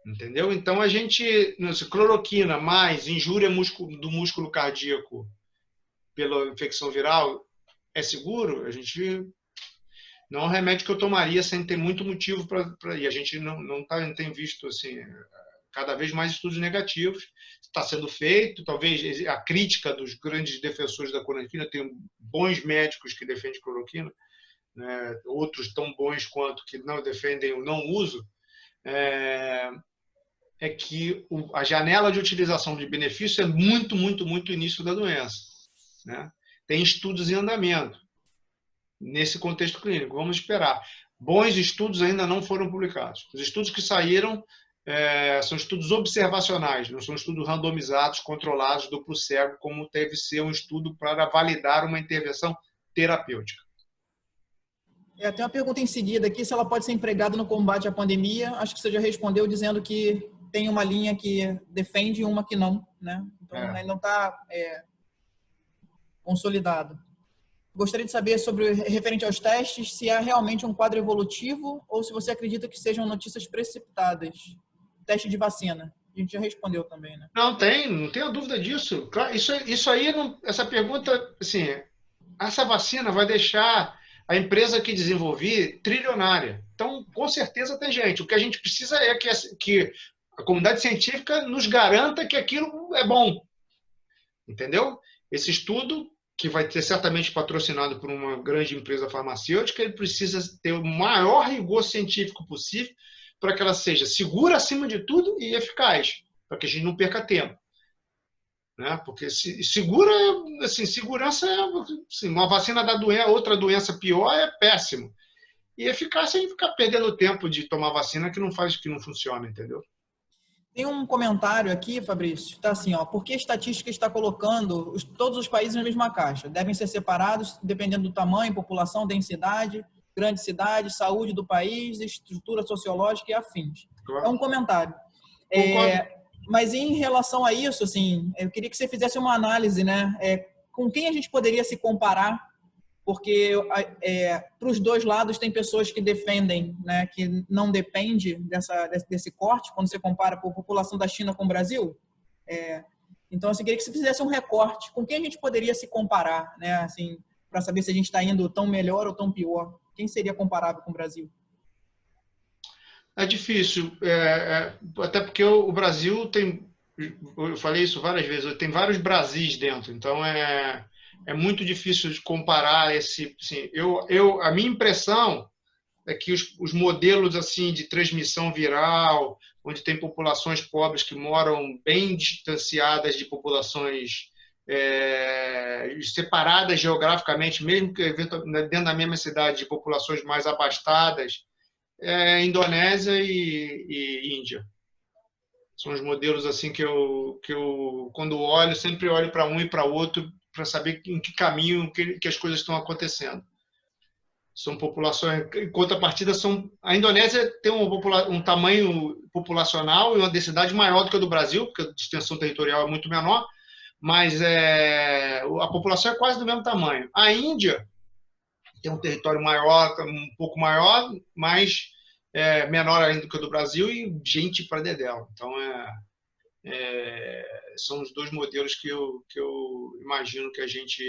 Entendeu? Então, a gente, cloroquina mais injúria do músculo cardíaco pela infecção viral é seguro? A gente não é um remédio que eu tomaria sem ter muito motivo para ir. A gente não tem visto assim, cada vez mais estudos negativos. Está sendo feito, talvez a crítica dos grandes defensores da cloroquina, tem bons médicos que defendem cloroquina, né? Outros tão bons quanto que não defendem o não uso, é que a janela de utilização de benefício é muito, muito, muito início da doença. Né? Tem estudos em andamento nesse contexto clínico. Vamos esperar. Bons estudos ainda não foram publicados. Os estudos que saíram são estudos observacionais, não são estudos randomizados, controlados, duplo cego, como deve ser um estudo para validar uma intervenção terapêutica. Tem uma pergunta em seguida aqui, se ela pode ser empregada no combate à pandemia. Acho que você já respondeu dizendo que tem uma linha que defende e uma que não, né? Então, ainda não está consolidado. Gostaria de saber referente aos testes, se há realmente um quadro evolutivo ou se você acredita que sejam notícias precipitadas. Teste de vacina. A gente já respondeu também, né? Não tenho dúvida disso. Claro, isso aí, essa pergunta, assim, essa vacina vai deixar a empresa que desenvolver trilionária. Então, com certeza tem gente. O que a gente precisa é que a comunidade científica nos garanta que aquilo é bom. Entendeu? Esse estudo, que vai ser certamente patrocinado por uma grande empresa farmacêutica, ele precisa ter o maior rigor científico possível para que ela seja segura acima de tudo e eficaz, para que a gente não perca tempo. Né? Porque segurança assim, uma vacina da outra doença pior é péssimo. E eficácia é ficar perdendo tempo de tomar vacina que não funciona, entendeu? Tem um comentário aqui, Fabrício, está assim, por que a estatística está colocando todos os países na mesma caixa? Devem ser separados dependendo do tamanho, população, densidade, grande cidade, saúde do país, estrutura sociológica e afins. Claro. É um comentário. Mas em relação a isso, assim, eu queria que você fizesse uma análise, né? Com quem a gente poderia se comparar? Porque para os dois lados tem pessoas que defendem, né, que não depende desse corte, quando você compara a população da China com o Brasil. Então, assim, eu queria que você fizesse um recorte. Com quem a gente poderia se comparar, né, assim, para saber se a gente está indo tão melhor ou tão pior? Quem seria comparável com o Brasil? É difícil, até porque o Brasil tem, eu falei isso várias vezes, tem vários Brasis dentro, então é muito difícil de comparar esse. Assim, a minha impressão é que os modelos assim de transmissão viral, onde tem populações pobres que moram bem distanciadas de populações separadas geograficamente, mesmo que dentro da mesma cidade, de populações mais abastadas, Indonésia e Índia. São os modelos assim que eu quando olho, sempre olho para um e para outro para saber em que caminho que as coisas estão acontecendo. São populações, em contrapartida, a Indonésia tem um tamanho populacional e uma densidade maior do que a do Brasil, porque a extensão territorial é muito menor, mas a população é quase do mesmo tamanho. A Índia tem um território maior, um pouco maior, mas menor ainda do que o do Brasil e gente para dedéu. Então, são os dois modelos que eu imagino que a gente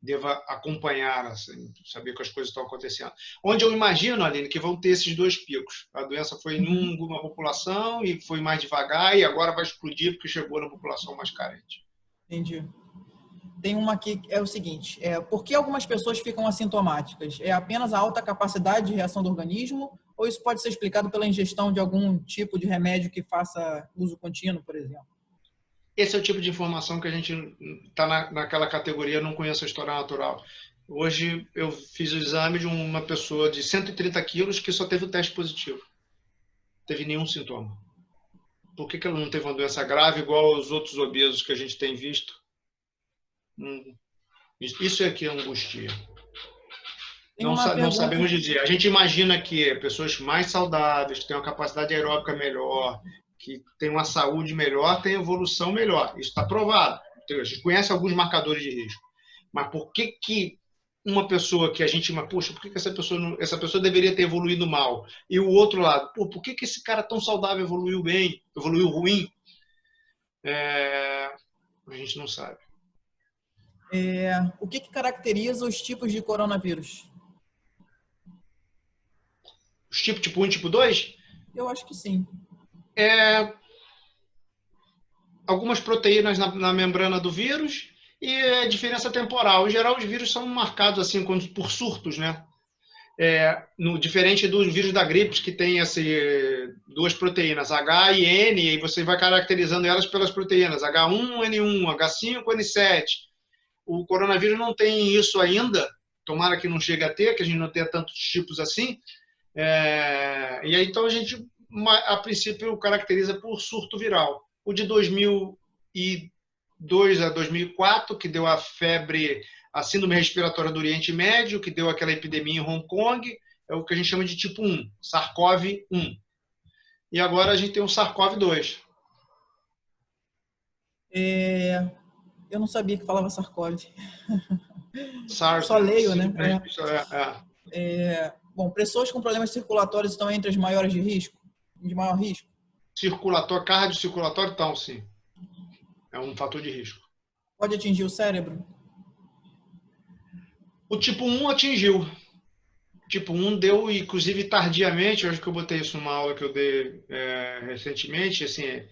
deva acompanhar, assim, saber que as coisas estão acontecendo. Onde eu imagino, Aline, que vão ter esses dois picos. A doença foi em uma população e foi mais devagar e agora vai explodir porque chegou na população mais carente. Entendi. tem uma aqui que é o seguinte, por que algumas pessoas ficam assintomáticas? É apenas a alta capacidade de reação do organismo ou isso pode ser explicado pela ingestão de algum tipo de remédio que faça uso contínuo, por exemplo? Esse é o tipo de informação que a gente está naquela categoria, não conheço a história natural. Hoje eu fiz o exame de uma pessoa de 130 quilos que só teve o teste positivo. Não teve nenhum sintoma. Por que ela não teve uma doença grave igual aos outros obesos que a gente tem visto? Isso é que angustia. Tem uma Não pergunta. sabemos dizer. A gente imagina que pessoas mais saudáveis, que têm uma capacidade aeróbica melhor, que têm uma saúde melhor, têm evolução melhor. Isso está provado. A gente conhece alguns marcadores de risco. Mas por que uma pessoa que a gente... Poxa, por que essa pessoa deveria ter evoluído mal? E o outro lado, por que esse cara tão saudável evoluiu bem, evoluiu ruim? A gente não sabe. O que caracteriza os tipos de coronavírus? Os tipos tipo 1 e tipo 2? Eu acho que sim. Algumas proteínas na membrana do vírus e a diferença temporal. Em geral, os vírus são marcados assim por surtos, né? Diferente dos vírus da gripe, que tem duas proteínas, H e N, e você vai caracterizando elas pelas proteínas, H1N1, H5N7. O coronavírus não tem isso ainda, tomara que não chegue a ter, que a gente não tenha tantos tipos assim. E aí, então, a gente, a princípio, caracteriza por surto viral. O de 2002 a 2004, que deu a febre, a síndrome respiratória do Oriente Médio, que deu aquela epidemia em Hong Kong, é o que a gente chama de tipo 1, SARS-CoV-1. E agora a gente tem o SARS-CoV-2. Eu não sabia que falava SARS-CoV. SARS, Só leio, né? Bom, pessoas com problemas circulatórios estão entre as maiores de risco? De maior risco? Circulatório, cardiocirculatório, então, sim. É um fator de risco. Pode atingir o cérebro? O tipo 1 atingiu. O tipo 1 deu, inclusive, tardiamente, eu acho que eu botei isso numa aula que eu dei recentemente, assim,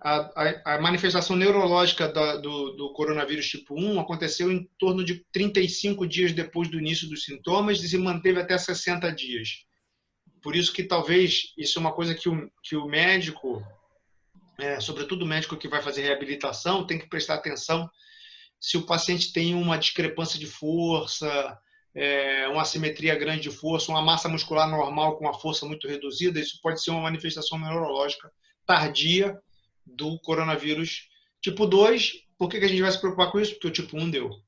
a manifestação neurológica do coronavírus tipo 1 aconteceu em torno de 35 dias depois do início dos sintomas e se manteve até 60 dias. Por isso que talvez isso é uma coisa que o médico, sobretudo o médico que vai fazer reabilitação, tem que prestar atenção se o paciente tem uma discrepância de força, uma assimetria grande de força, uma massa muscular normal com uma força muito reduzida, isso pode ser uma manifestação neurológica tardia do coronavírus tipo 2. Por que a gente vai se preocupar com isso? Porque o tipo 1 deu. O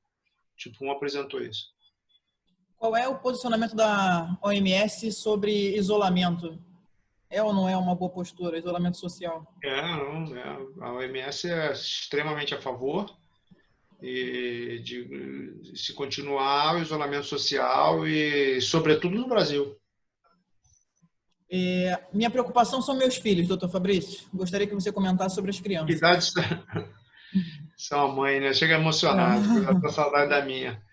tipo 1 apresentou isso. Qual é o posicionamento da OMS sobre isolamento? É ou não é uma boa postura, isolamento social? A OMS é extremamente a favor de se continuar o isolamento social e, sobretudo, no Brasil. Minha preocupação são meus filhos, doutor Fabrício. Gostaria que você comentasse sobre as Que crianças. idade são a mãe, né? Chega emocionado, eu já tô saudade da minha.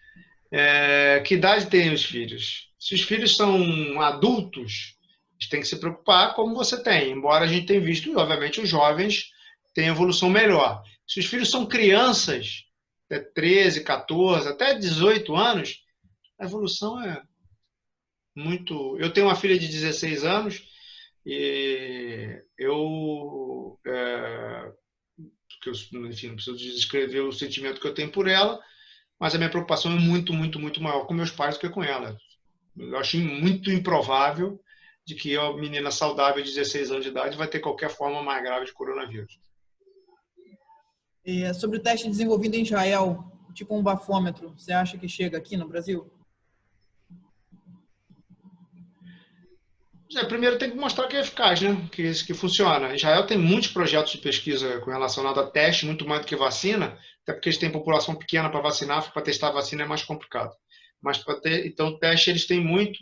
Que idade tem os filhos? Se os filhos são adultos, a gente tem que se preocupar como você tem, embora a gente tenha visto, obviamente, os jovens têm evolução melhor. Se os filhos são crianças, até 13, 14, até 18 anos, a evolução é muito... Eu tenho uma filha de 16 anos e enfim, não preciso descrever o sentimento que eu tenho por ela, mas a minha preocupação é muito, muito, muito maior com meus pais do que com ela. Eu acho muito improvável de que a menina saudável de 16 anos de idade vai ter qualquer forma mais grave de coronavírus. Sobre o teste desenvolvido em Israel, tipo um bafômetro, você acha que chega aqui no Brasil? Primeiro tem que mostrar que é eficaz, né? Que funciona. Israel tem muitos projetos de pesquisa relacionados a teste, muito mais do que vacina, até porque eles têm população pequena para vacinar, para testar a vacina é mais complicado. Mas então teste eles têm muito.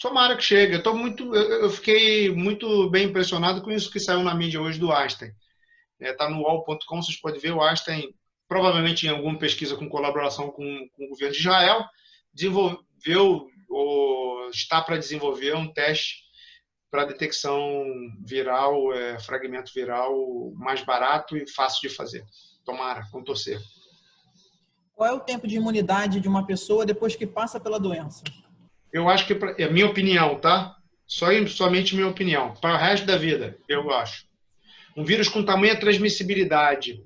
Tomara que chegue. Eu fiquei muito bem impressionado com isso que saiu na mídia hoje do Einstein. Está no UOL.com, vocês podem ver. O Einstein, provavelmente em alguma pesquisa com colaboração com o governo de Israel, desenvolveu ou está para desenvolver um teste para detecção viral, fragmento viral mais barato e fácil de fazer. Tomara, vamos torcer. Qual é o tempo de imunidade de uma pessoa depois que passa pela doença? Eu acho que é minha opinião, tá? Somente minha opinião. Para o resto da vida, eu acho. Um vírus com tamanha transmissibilidade,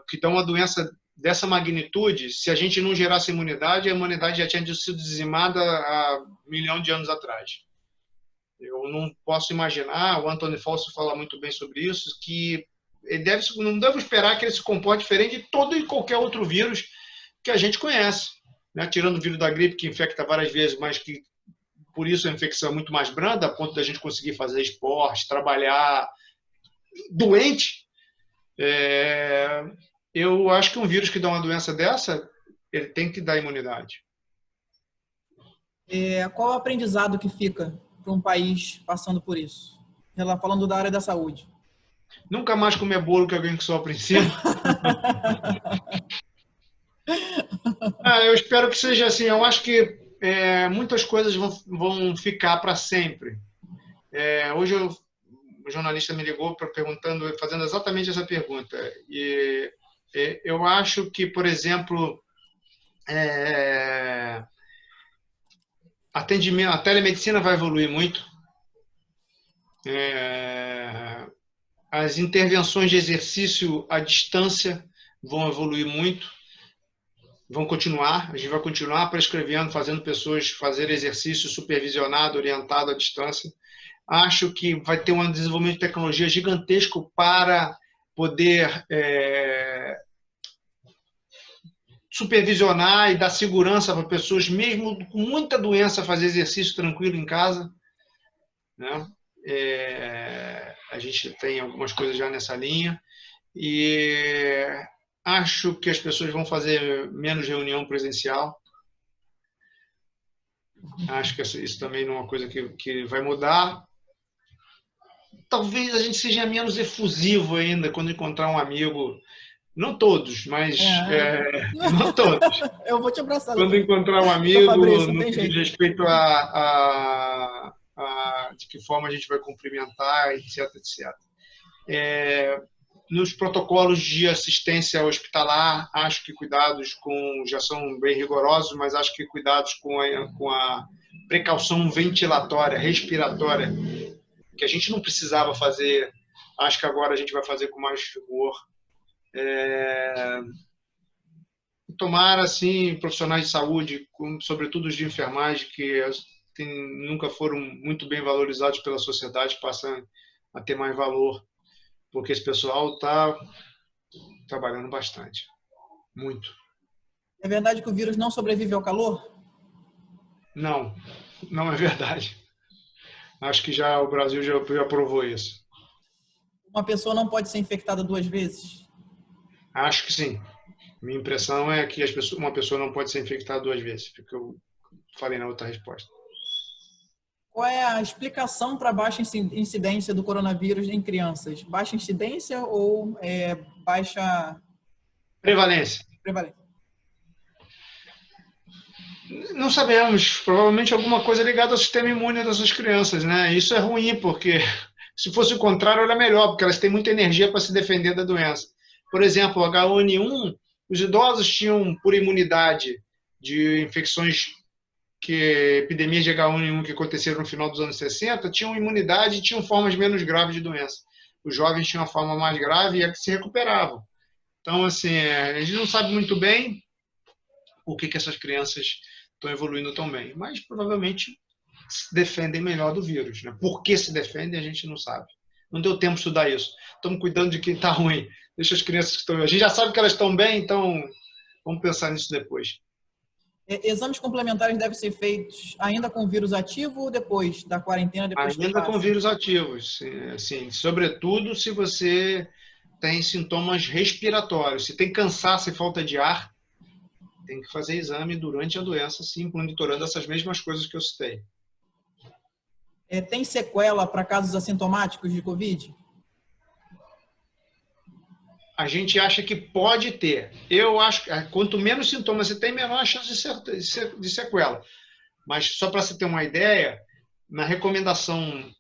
que dá uma doença dessa magnitude, se a gente não gerasse imunidade, a imunidade já tinha sido dizimada há 1 milhão de anos atrás. Eu não posso imaginar, o Anthony Fauci fala muito bem sobre isso, que não deve esperar que ele se comporte diferente de todo e qualquer outro vírus que a gente conhece, né? Tirando o vírus da gripe, que infecta várias vezes, mas que por isso a infecção é muito mais branda, a ponto da gente conseguir fazer esporte, trabalhar doente. Eu acho que um vírus que dá uma doença dessa, ele tem que dar imunidade. Qual é o aprendizado que fica para um país passando por isso? Falando da área da saúde. Nunca mais comer bolo que alguém que sopra em cima. Eu espero que seja assim. Eu acho que muitas coisas vão ficar para sempre. Hoje o jornalista me ligou perguntando, fazendo exatamente essa pergunta. E eu acho que, por exemplo, a telemedicina vai evoluir muito. As intervenções de exercício à distância vão evoluir muito, vão continuar. A gente vai continuar prescrevendo, fazendo pessoas fazer exercício supervisionado, orientado à distância. Acho que vai ter um desenvolvimento de tecnologia gigantesco para poder supervisionar e dar segurança para pessoas, mesmo com muita doença, fazer exercício tranquilo em casa, né? A gente tem algumas coisas já nessa linha e acho que as pessoas vão fazer menos reunião presencial. Acho que isso também não é uma coisa que vai mudar. Talvez a gente seja menos efusivo ainda quando encontrar um amigo. Não todos, mas não todos. Eu vou te abraçar. Quando encontrar um amigo, no que diz respeito de que forma a gente vai cumprimentar, etc, etc. Nos protocolos de assistência hospitalar, acho que cuidados já são bem rigorosos, mas acho que cuidados com a precaução ventilatória, respiratória, que a gente não precisava fazer, acho que agora a gente vai fazer com mais rigor. Tomara, assim, profissionais de saúde, sobretudo os de enfermagem, que nunca foram muito bem valorizados pela sociedade, passam a ter mais valor, porque esse pessoal está trabalhando bastante, muito. É verdade que o vírus não sobrevive ao calor? Não, não é verdade. Acho que o Brasil já provou isso. Uma pessoa não pode ser infectada 2 vezes? Acho que sim. Minha impressão é que uma pessoa não pode ser infectada 2 vezes, porque eu falei na outra resposta. Qual é a explicação para a baixa incidência do coronavírus em crianças? Baixa incidência ou baixa prevalência? Não sabemos. Provavelmente alguma coisa ligada ao sistema imune dessas crianças, né? Isso é ruim, porque se fosse o contrário era melhor, porque elas têm muita energia para se defender da doença. Por exemplo, o H1N1, os idosos tinham, por imunidade de infecções, epidemias de H1N1 que aconteceram no final dos anos 60, tinham imunidade e tinham formas menos graves de doença. Os jovens tinham a forma mais grave e é que se recuperavam. Então, assim, a gente não sabe muito bem por que essas crianças estão evoluindo tão bem, mas provavelmente se defendem melhor do vírus, né? Por que se defendem, a gente não sabe. Não deu tempo de estudar isso. Estamos cuidando de quem está ruim. Deixa as crianças que estão... A gente já sabe que elas estão bem, então vamos pensar nisso depois. Exames complementares devem ser feitos ainda com vírus ativo ou depois da quarentena? Ainda com vírus ativos, sim. Sobretudo se você tem sintomas respiratórios. Se tem cansaço e falta de ar, tem que fazer exame durante a doença, sim, monitorando essas mesmas coisas que eu citei. Tem sequela para casos assintomáticos de Covid? A gente acha que pode ter. Eu acho que quanto menos sintomas você tem, menor a chance de sequela. Mas só para você ter uma ideia, na recomendação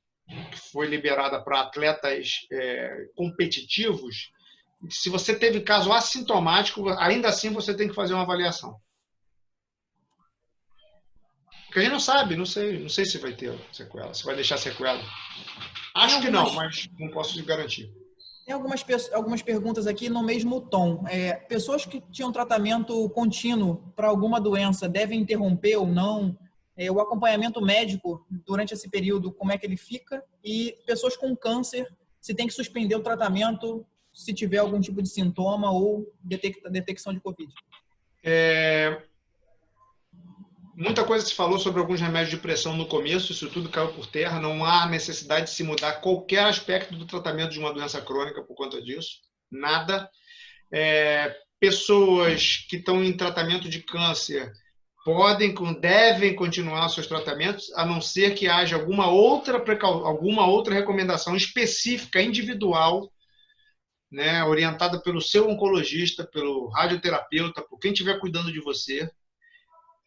que foi liberada para atletas competitivos, Se você teve caso assintomático, ainda assim você tem que fazer uma avaliação. Porque a gente não sabe, não sei se vai ter sequela, se vai deixar sequela. Acho que não, mas não posso te garantir. Tem algumas perguntas aqui no mesmo tom. Pessoas que tinham tratamento contínuo para alguma doença devem interromper ou não? O acompanhamento médico durante esse período, como é que ele fica? E pessoas com câncer, se tem que suspender o tratamento se tiver algum tipo de sintoma ou detecção de Covid. Muita coisa se falou sobre alguns remédios de pressão no começo, isso tudo caiu por terra, não há necessidade de se mudar qualquer aspecto do tratamento de uma doença crônica por conta disso, nada. Pessoas que estão em tratamento de câncer devem continuar seus tratamentos, a não ser que haja alguma outra recomendação específica, individual, né, orientada pelo seu oncologista, pelo radioterapeuta, por quem estiver cuidando de você.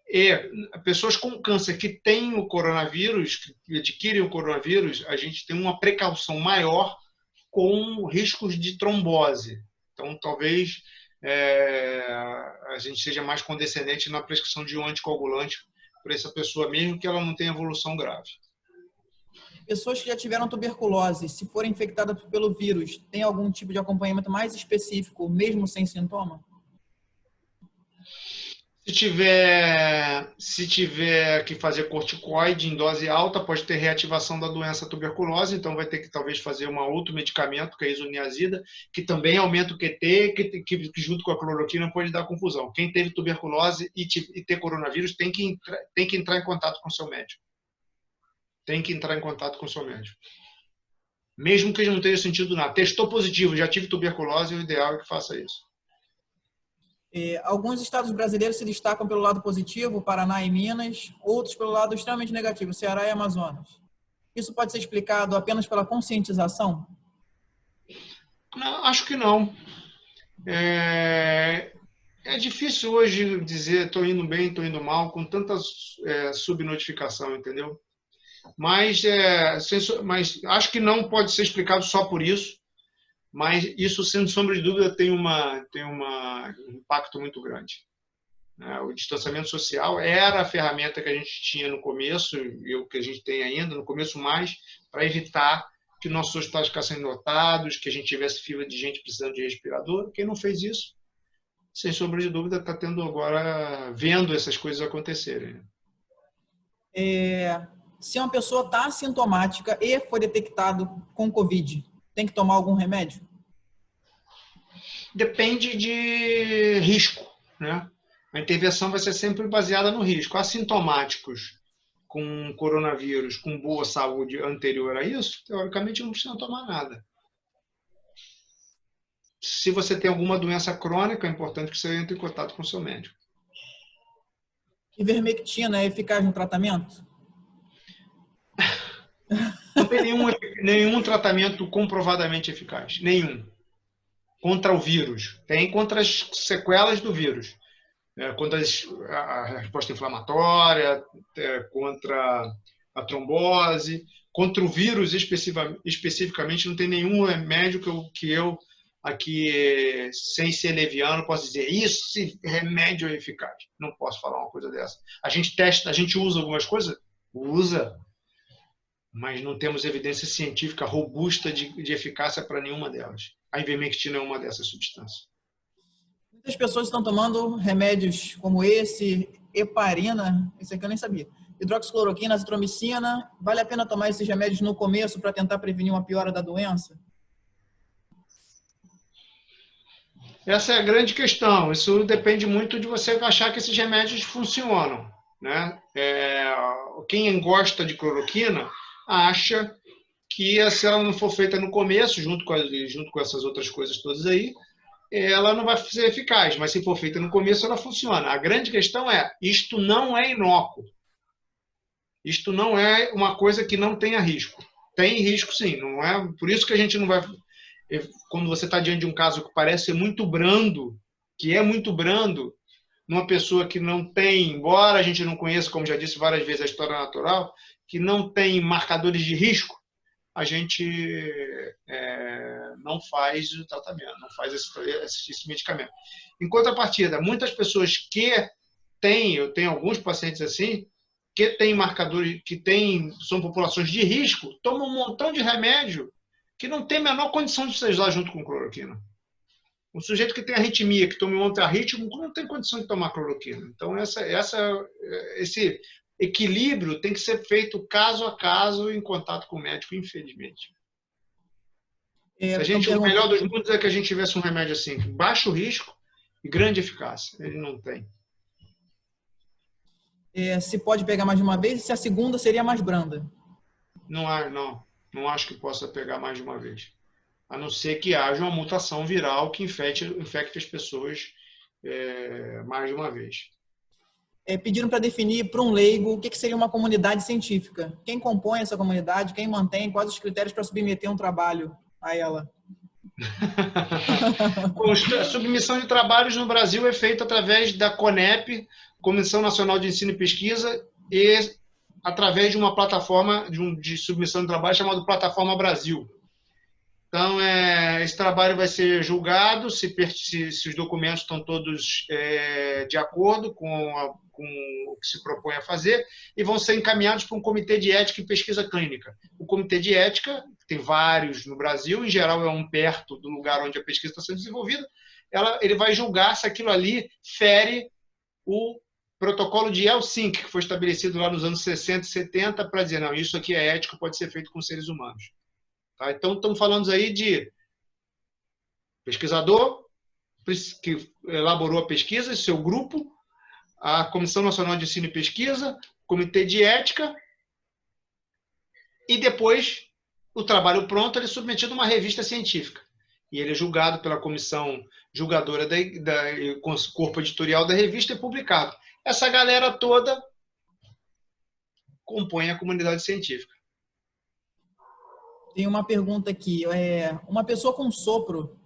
E pessoas com câncer que têm o coronavírus, que adquirem o coronavírus, a gente tem uma precaução maior com riscos de trombose. Então, talvez a gente seja mais condescendente na prescrição de um anticoagulante para essa pessoa, mesmo que ela não tenha evolução grave. Pessoas que já tiveram tuberculose, se forem infectadas pelo vírus, tem algum tipo de acompanhamento mais específico, mesmo sem sintoma? Se tiver que fazer corticoide em dose alta, pode ter reativação da doença tuberculose, então vai ter que talvez fazer um outro medicamento, que é a isoniazida, que também aumenta o QT, que junto com a cloroquina pode dar confusão. Quem teve tuberculose e ter coronavírus tem que entrar em contato com o seu médico. Tem que entrar em contato com o seu médico. Mesmo que ele não tenha sentido nada. Testou positivo, já tive tuberculose, o ideal é que faça isso. Alguns estados brasileiros se destacam pelo lado positivo, Paraná e Minas, outros pelo lado extremamente negativo, Ceará e Amazonas. Isso pode ser explicado apenas pela conscientização? Não, acho que não. É difícil hoje dizer estou indo bem, estou indo mal, com tanta subnotificação, entendeu? Mas acho que não pode ser explicado só por isso. Mas isso, sem sombra de dúvida, tem um impacto muito grande. O distanciamento social era a ferramenta que a gente tinha no começo, e o que a gente tem ainda, no começo mais, para evitar que nossos hospitais ficassem lotados, que a gente tivesse fila de gente precisando de respirador. Quem não fez isso, sem sombra de dúvida, está tendo agora, vendo essas coisas acontecerem. Se uma pessoa está assintomática e foi detectado com Covid, tem que tomar algum remédio? Depende de risco, né? A intervenção vai ser sempre baseada no risco. Assintomáticos com coronavírus, com boa saúde anterior a isso, teoricamente não precisa tomar nada. Se você tem alguma doença crônica, é importante que você entre em contato com o seu médico. Ivermectina é eficaz no tratamento? Não tem nenhum tratamento comprovadamente eficaz. Nenhum. Contra o vírus. Tem contra as sequelas do vírus. Contra a resposta inflamatória, contra a trombose. Contra o vírus especificamente, não tem nenhum remédio que eu, aqui, sem ser leviano, posso dizer esse remédio é eficaz. Não posso falar uma coisa dessa. A gente testa, a gente usa algumas coisas? Usa. Mas não temos evidência científica robusta de eficácia para nenhuma delas. A ivermectina é uma dessas substâncias. Muitas pessoas estão tomando remédios como esse, heparina, esse aqui eu nem sabia, hidroxicloroquina, azitromicina. Vale a pena tomar esses remédios no começo para tentar prevenir uma piora da doença? Essa é a grande questão. Isso depende muito de você achar que esses remédios funcionam, né? Quem gosta de cloroquina acha que se ela não for feita no começo, junto com essas outras coisas todas aí, ela não vai ser eficaz, mas se for feita no começo, ela funciona. A grande questão isto não é inócuo. Isto não é uma coisa que não tenha risco. Tem risco, sim. Não é, por isso que a gente não vai... Quando você está diante de um caso que parece ser muito brando, que é muito brando, numa pessoa que não tem, embora a gente não conheça, como já disse várias vezes, a história natural, que não tem marcadores de risco, a gente não faz o tratamento, não faz esse medicamento. Em contrapartida, muitas pessoas que têm, eu tenho alguns pacientes assim, que têm marcadores, são populações de risco, tomam um montão de remédio que não tem a menor condição de se usar junto com cloroquina. Um sujeito que tem arritmia, que toma um antiarrítmico, não tem condição de tomar cloroquina. Então, esse equilíbrio tem que ser feito caso a caso em contato com o médico, infelizmente. O melhor dos mundos é que a gente tivesse um remédio assim, baixo risco e grande eficácia. Ele não tem. Se pode pegar mais de uma vez, se a segunda seria mais branda. Não acho que possa pegar mais de uma vez. A não ser que haja uma mutação viral que infecte as pessoas mais de uma vez. Pediram para definir para um leigo o que seria uma comunidade científica. Quem compõe essa comunidade, quem mantém, quais os critérios para submeter um trabalho a ela? A submissão de trabalhos no Brasil é feita através da CONEP, Comissão Nacional de Ensino e Pesquisa, e através de uma plataforma de submissão de trabalho chamada Plataforma Brasil. Então, esse trabalho vai ser julgado se os documentos estão todos de acordo com o que se propõe a fazer e vão ser encaminhados para um comitê de ética e pesquisa clínica. O comitê de ética, tem vários no Brasil, em geral é um perto do lugar onde a pesquisa está sendo desenvolvida, ele vai julgar se aquilo ali fere o protocolo de Helsinki, que foi estabelecido lá nos anos 60 e 70, para dizer, não, isso aqui é ético, pode ser feito com seres humanos. Tá? Então, estamos falando aí de pesquisador que elaborou a pesquisa, seu grupo, a Comissão Nacional de Ensino e Pesquisa, Comitê de Ética, e depois o trabalho pronto ele é submetido a uma revista científica. E ele é julgado pela comissão julgadora com o corpo editorial da revista e publicado. Essa galera toda compõe a comunidade científica. Tem uma pergunta aqui. Uma pessoa com sopro,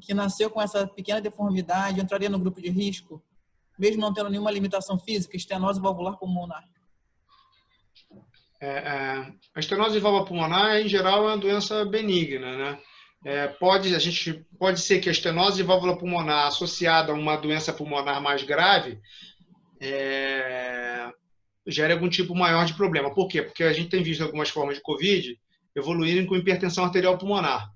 que nasceu com essa pequena deformidade, entraria no grupo de risco, mesmo não tendo nenhuma limitação física, estenose valvular pulmonar? A estenose valvular pulmonar, em geral, é uma doença benigna, né? Pode ser que a estenose válvula pulmonar associada a uma doença pulmonar mais grave gere algum tipo maior de problema. Por quê? Porque a gente tem visto algumas formas de Covid evoluírem com hipertensão arterial pulmonar.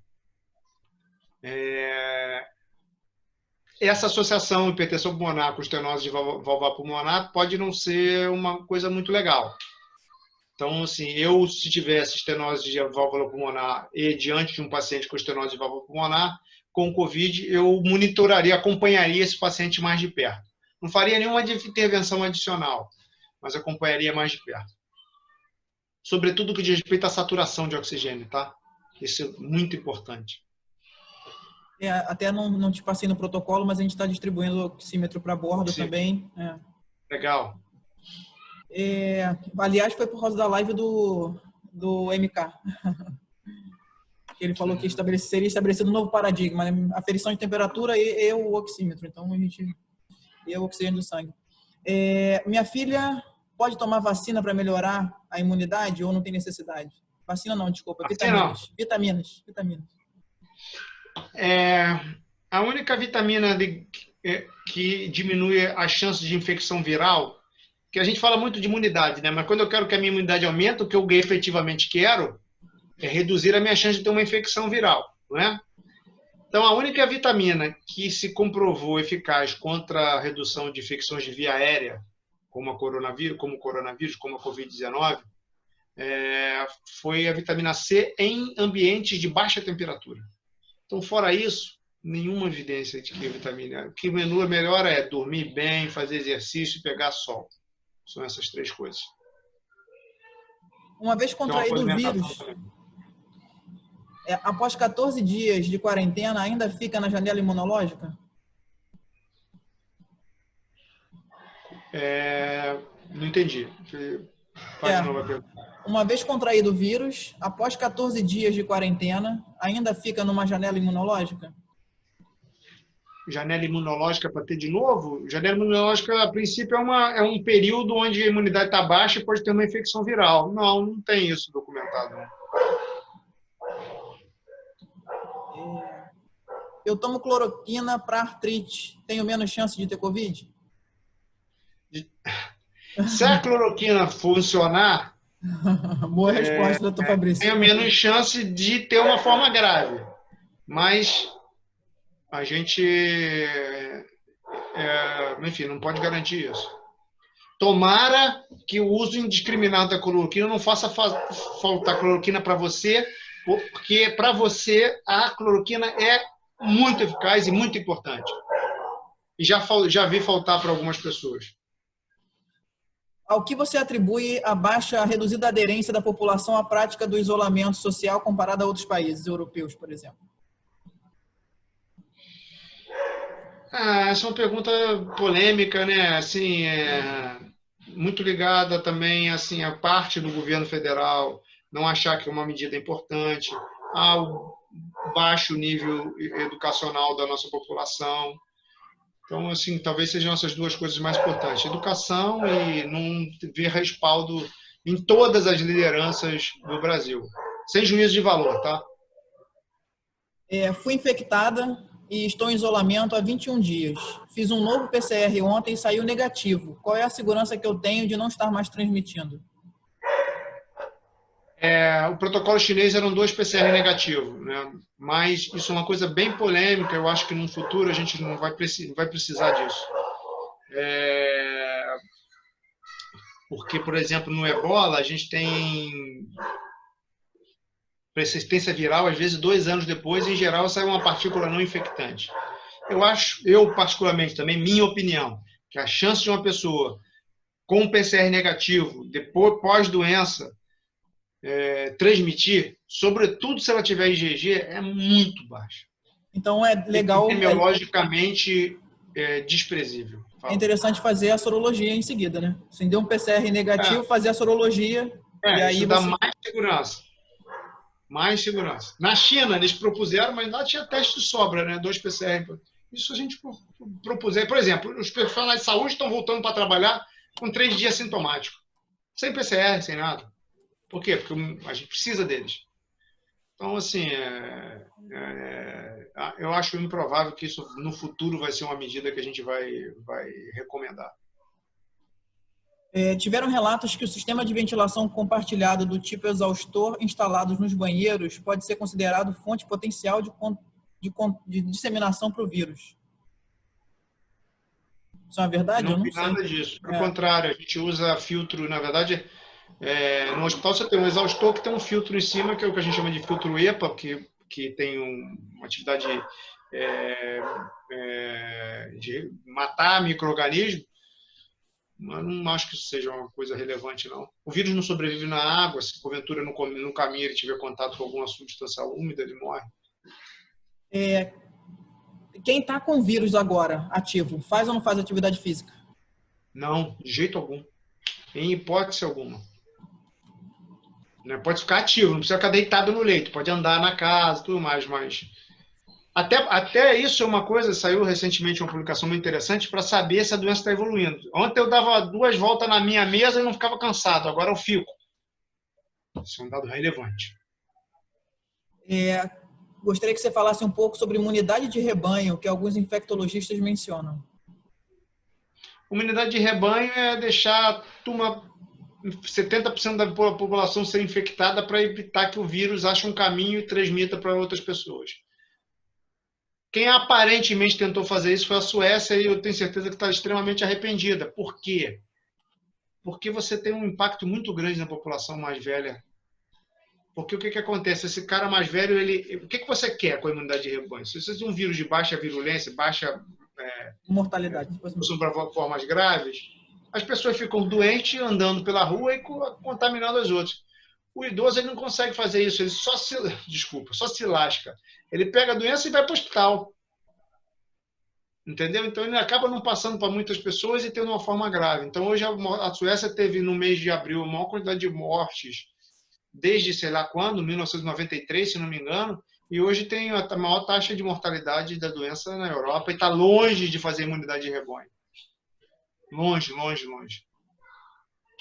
Essa associação hipertensão pulmonar com estenose de válvula pulmonar pode não ser uma coisa muito legal. Então, assim, se tivesse estenose de válvula pulmonar e diante de um paciente com estenose de válvula pulmonar, com Covid, eu monitoraria, acompanharia esse paciente mais de perto. Não faria nenhuma intervenção adicional, mas acompanharia mais de perto. Sobretudo que diz respeito à saturação de oxigênio, tá? Isso é muito importante. Até não te passei no protocolo, mas a gente está distribuindo o oxímetro para bordo também. Legal. Aliás, foi por causa da live do MK. Ele falou que seria estabelecido um novo paradigma, né? Aferição de temperatura e o oxímetro. Então, e o oxigênio do sangue. Minha filha pode tomar vacina para melhorar a imunidade ou não tem necessidade? Vacina não, desculpa. Vitaminas. A única vitamina que diminui as chances de infecção viral, que a gente fala muito de imunidade, né? Mas quando eu quero que a minha imunidade aumente, o que eu efetivamente quero é reduzir a minha chance de ter uma infecção viral, não é? Então, a única vitamina que se comprovou eficaz contra a redução de infecções de via aérea, como o coronavírus, como a Covid-19, foi a vitamina C em ambientes de baixa temperatura. Então, fora isso, nenhuma evidência de que a vitamina... O que melhora é dormir bem, fazer exercício e pegar sol. São essas três coisas. Uma vez contraído o vírus, após 14 dias de quarentena, ainda fica na janela imunológica? Não entendi. Faz de novo a pergunta. Uma vez contraído o vírus, após 14 dias de quarentena, ainda fica numa janela imunológica? Janela imunológica para ter de novo? Janela imunológica, a princípio, é um período onde a imunidade está baixa e pode ter uma infecção viral. Não tem isso documentado. Eu tomo cloroquina para artrite. Tenho menos chance de ter Covid? Se a cloroquina funcionar, Boa resposta, doutor Fabrício. tenho menos chance de ter uma forma grave. Mas a gente, enfim, não pode garantir isso. Tomara que o uso indiscriminado da cloroquina não faça faltar cloroquina para você, porque para você a cloroquina é muito eficaz e muito importante. E já vi faltar para algumas pessoas. Ao que você atribui a baixa, reduzida aderência da população à prática do isolamento social comparada a outros países europeus, por exemplo? Essa é uma pergunta polêmica, né? Assim, muito ligada também assim, à parte do governo federal não achar que é uma medida importante, ao baixo nível educacional da nossa população. Então, assim, talvez sejam essas duas coisas mais importantes. Educação e não ver respaldo em todas as lideranças do Brasil. Sem juízo de valor, tá? Fui infectada e estou em isolamento há 21 dias. Fiz um novo PCR ontem e saiu negativo. Qual é a segurança que eu tenho de não estar mais transmitindo? O protocolo chinês eram 2 PCR negativos, né? Mas isso é uma coisa bem polêmica. Eu acho que no futuro a gente não vai precisar disso. Porque, por exemplo, no Ebola, a gente tem persistência viral, às vezes 2 anos depois, e em geral sai uma partícula não infectante. Eu particularmente também, minha opinião, que a chance de uma pessoa com um PCR negativo, depois pós-doença, transmitir, sobretudo se ela tiver IgG, é muito baixa. Então é legal. Epidemiologicamente desprezível. É interessante fazer a sorologia em seguida, né? Se deu um PCR negativo, fazer a sorologia. E aí isso dá mais segurança. Mais segurança. Na China, eles propuseram, mas lá tinha teste de sobra, né? 2 PCR. Isso a gente propuser. Por exemplo, os profissionais de saúde estão voltando para trabalhar com 3 dias sintomáticos. Sem PCR, sem nada. Por quê? Porque a gente precisa deles. Então, assim, eu acho improvável que isso no futuro vai ser uma medida que a gente vai recomendar. Tiveram relatos que o sistema de ventilação compartilhado do tipo exaustor instalados nos banheiros pode ser considerado fonte potencial de disseminação para o vírus. Isso é uma verdade? Não vi nada disso. Pelo contrário, a gente usa filtro, na verdade, no hospital você tem um exaustor que tem um filtro em cima, que é o que a gente chama de filtro EPA, que tem uma atividade de matar micro-organismos, mas não acho que isso seja uma coisa relevante, não. O vírus não sobrevive na água, se porventura no caminho ele tiver contato com alguma substância úmida, ele morre. Quem está com vírus agora, ativo, faz ou não faz atividade física? Não, de jeito algum. Em hipótese alguma. Pode ficar ativo, não precisa ficar deitado no leito, pode andar na casa, tudo mais, mas... Até isso é uma coisa, saiu recentemente uma publicação muito interessante para saber se a doença está evoluindo. Ontem eu dava 2 voltas na minha mesa e não ficava cansado, agora eu fico. Isso é um dado relevante. Gostaria que você falasse um pouco sobre imunidade de rebanho, que alguns infectologistas mencionam. Imunidade de rebanho é deixar 70% da população ser infectada para evitar que o vírus ache um caminho e transmita para outras pessoas. Quem aparentemente tentou fazer isso foi a Suécia e eu tenho certeza que está extremamente arrependida. Por quê? Porque você tem um impacto muito grande na população mais velha. Porque o que acontece? Esse cara mais velho, o que você quer com a imunidade de rebanho? Se você tem um vírus de baixa virulência, baixa mortalidade, para formas graves, as pessoas ficam doentes andando pela rua e contaminando as outras. O idoso ele não consegue fazer isso, ele só se lasca. Ele pega a doença e vai para o hospital. Entendeu? Então ele acaba não passando para muitas pessoas e tendo uma forma grave. Então hoje a Suécia teve no mês de abril a maior quantidade de mortes desde sei lá quando, 1993, se não me engano, e hoje tem a maior taxa de mortalidade da doença na Europa e está longe de fazer imunidade de rebanho. Longe, longe, longe.